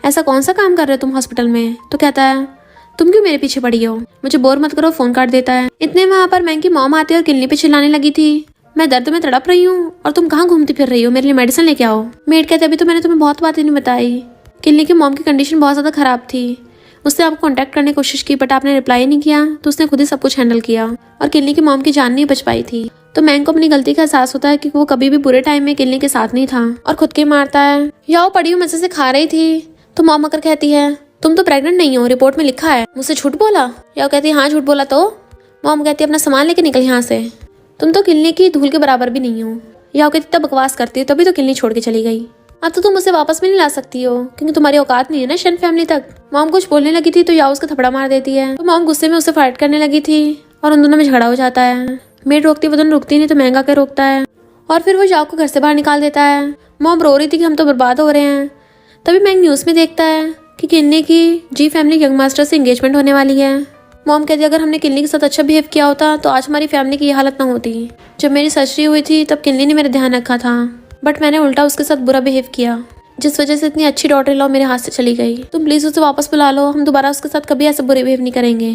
ऐसा कौन सा काम कर रहे हो तुम हॉस्पिटल में। तो कहता है तुम क्यों मेरे पीछे पड़ी हो, मुझे बोर मत करो, फोन काट देता है। इतने वहाँ पर मैंग की मॉम आती है और किल्ली पे चिल्लाने लगी थी मैं दर्द में तड़प रही हूँ और तुम कहाँ घूमती फिर रही हो, मेरे लिए मेडिसिन लेके आओ। मेड कहते अभी तो मैंने तुम्हें बहुत बातें नहीं बताई। किल्ली की मॉम की कंडीशन बहुत ज्यादा खराब थी, उसने आपको कांटेक्ट करने की कोशिश की बट आपने रिप्लाई नहीं किया, तो उसने खुद ही सब कुछ हैंडल किया और किन्नी की मॉम की जान नहीं बच पाई थी। तो मैंग को अपनी गलती का एहसास होता है कि वो कभी भी बुरे टाइम में किन्नी के साथ नहीं था और खुद के मारता है। या वो पड़ी हुई मजे से खा रही थी तो मॉम आकर कहती है तुम तो प्रेग्नेंट नहीं हो, रिपोर्ट में लिखा है, मुझसे झूठ बोला। या वो कहती है हाँ झूठ बोला। तो मॉम कहती है अपना सामान लेके निकल यहाँ से, तुम तो किन्नी की धूल के बराबर भी नहीं हो। या वो कहती तब बकवास करती हो, तभी तो किन्नी छोड़ के चली गई। अब तो तुम उसे वापस भी नहीं ला सकती हो क्योंकि तुम्हारी औकात नहीं है ना शन फैमिली तक। मॉम कुछ बोलने लगी थी तो या उसका थपड़ा मार देती है। तो मॉम गुस्से में उसे फाइट करने लगी थी और उन दोनों में झगड़ा हो जाता है। मेड रोकती वो दोनों रुकती नहीं तो महंगा के रोकता है और फिर वो याओ को घर से बाहर निकाल देता है। मॉम रो रही थी कि हम तो बर्बाद हो रहे हैं। तभी मैंग न्यूज में देखता है कि किन्नी की जी फैमिली यंग मास्टर से एंगेजमेंट होने वाली है। मॉम कहती है अगर हमने किन्नी के साथ अच्छा बिहेव किया होता तो आज हमारी फैमिली की ये हालत ना होती। जब मेरी सर्जरी हुई थी तब किन्नी ने मेरा ध्यान रखा था बट मैंने उल्टा उसके साथ बुरा बिहेव किया जिस वजह से इतनी अच्छी डॉटर इन लॉ मेरे हाथ से चली गई। तुम प्लीज उसे वापस बुला लो, हम दोबारा उसके साथ कभी ऐसे बुरे बिहेव नहीं करेंगे।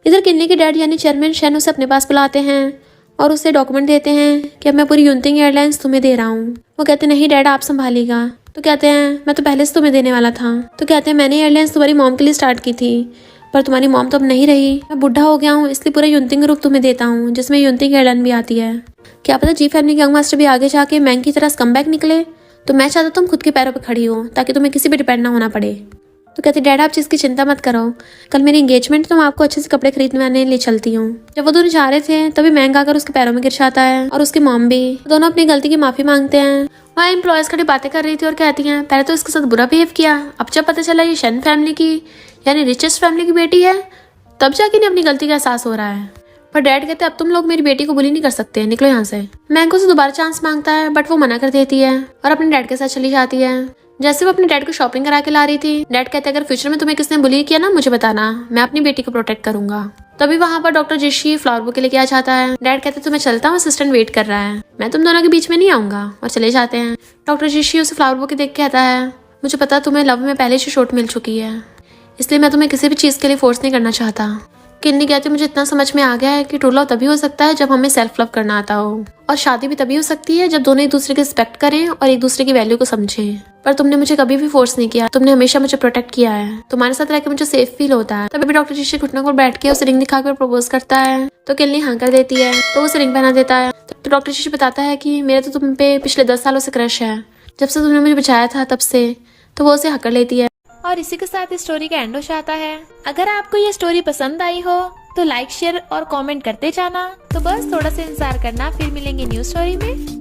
इधर किन्नी के डैड यानी चेयरमैन शेन उसे अपने पास बुलाते हैं और उसे डॉक्यूमेंट देते हैं कि अब मैं पूरी यूनतिंग एयरलाइंस तुम्हें दे रहा हूँ। वो कहते नहीं डैड आप संभालिएगा। तो कहते हैं मैं तो पहले से तुम्हें देने वाला था। तो कहते हैं मैंने एयरलाइंस तुम्हारी मॉम के लिए स्टार्ट की थी पर तुम्हारी मॉम तो अब नहीं रही, मैं बुढ़ा हो गया हूँ इसलिए पूरा यूनतिंग ग्रुप तुम्हें देता हूँ जिसमें यूनतिंग एयरलाइन भी आती है। क्या पता जी फैमिली के यंग मास्टर भी आगे जाके मैंग की तरह कमबैक निकले। तो मैं चाहता तुम खुद के पैरों पर खड़ी हो ताकि तुम्हें किसी पे डिपेंड ना होना पड़े। तो कहती डैड आप चीज़ की चिंता मत करो, कल मेरी एंगेजमेंट तो मैं आपको अच्छे से कपड़े खरीदने ले चलती हूँ। जब वो दोनों जा रहे थे तभी महंगा आकर उसके पैरों में गिर जाता है और उसकी मॉम भी। दोनों अपनी गलती की माफी मांगते हैं। वहाँ एम्प्लॉयज खड़ी बातें कर रही थी और कहती हैं पहले तो इसके साथ बुरा बिहेव किया, अब जब पता चला ये शन फैमिली की यानी रिचेस्ट फैमिली की बेटी है तब जाके इन्हें अपनी गलती का एहसास हो रहा है। पर डैड कहते अब तुम लोग मेरी बेटी को बुली नहीं कर सकते, निकलो यहाँ से। मैंग उसे दोबारा चांस मांगता है बट वो मना कर देती है और अपने डैड के साथ चली जाती है। जैसे वो अपने डैड को शॉपिंग करा के ला रही थी, डैड कहते अगर फ्यूचर में तुम्हें किसने बुली किया ना मुझे बताना, मैं अपनी बेटी को प्रोटेक्ट करूंगा। तभी वहाँ पर डॉक्टर जिशी फ्लावर बुके लेके आ जाता है। डैड कहते तुम्हें चलता हूँ, असिस्टेंट वेट कर रहा है, मैं तुम दोनों के बीच में नहीं आऊंगा और चले जाते हैं। डॉक्टर जिशी उसे फ्लावर बुके देख के कहता है मुझे पता तुम्हें लव में पहले से चोट मिल चुकी है इसलिए मैं तुम्हें किसी भी चीज के लिए फोर्स नहीं करना चाहता। किन्नी कहती मुझे इतना समझ में आ गया है कि ट्रू लव तभी हो सकता है जब हमें सेल्फ लव करना आता हो और शादी भी तभी हो सकती है जब दोनों एक दूसरे की रिस्पेक्ट करें और एक दूसरे की वैल्यू को समझें। पर तुमने मुझे कभी भी फोर्स नहीं किया, तुमने हमेशा मुझे प्रोटेक्ट किया है, तुम्हारे साथ रहकर मुझे सेफ फील होता है। तभी डॉक्टर जिशी घुटनों पर बैठ के उसे रिंग दिखाकर प्रपोज करता है तो किन्नी हाँ कर देती है। तो उसे रिंग पहना देता है। तो डॉक्टर जिशी बताता है कि मेरा तो तुम पे पिछले 10 सालों से क्रश है, जब से तुमने मुझे बचाया था तब से। तो वो उसे हक कर लेती है और इसी के साथ इस स्टोरी का एंड हो जाता है। अगर आपको ये स्टोरी पसंद आई हो तो लाइक शेयर और कमेंट करते जाना। तो बस थोड़ा सा इंतजार करना, फिर मिलेंगे न्यू स्टोरी में।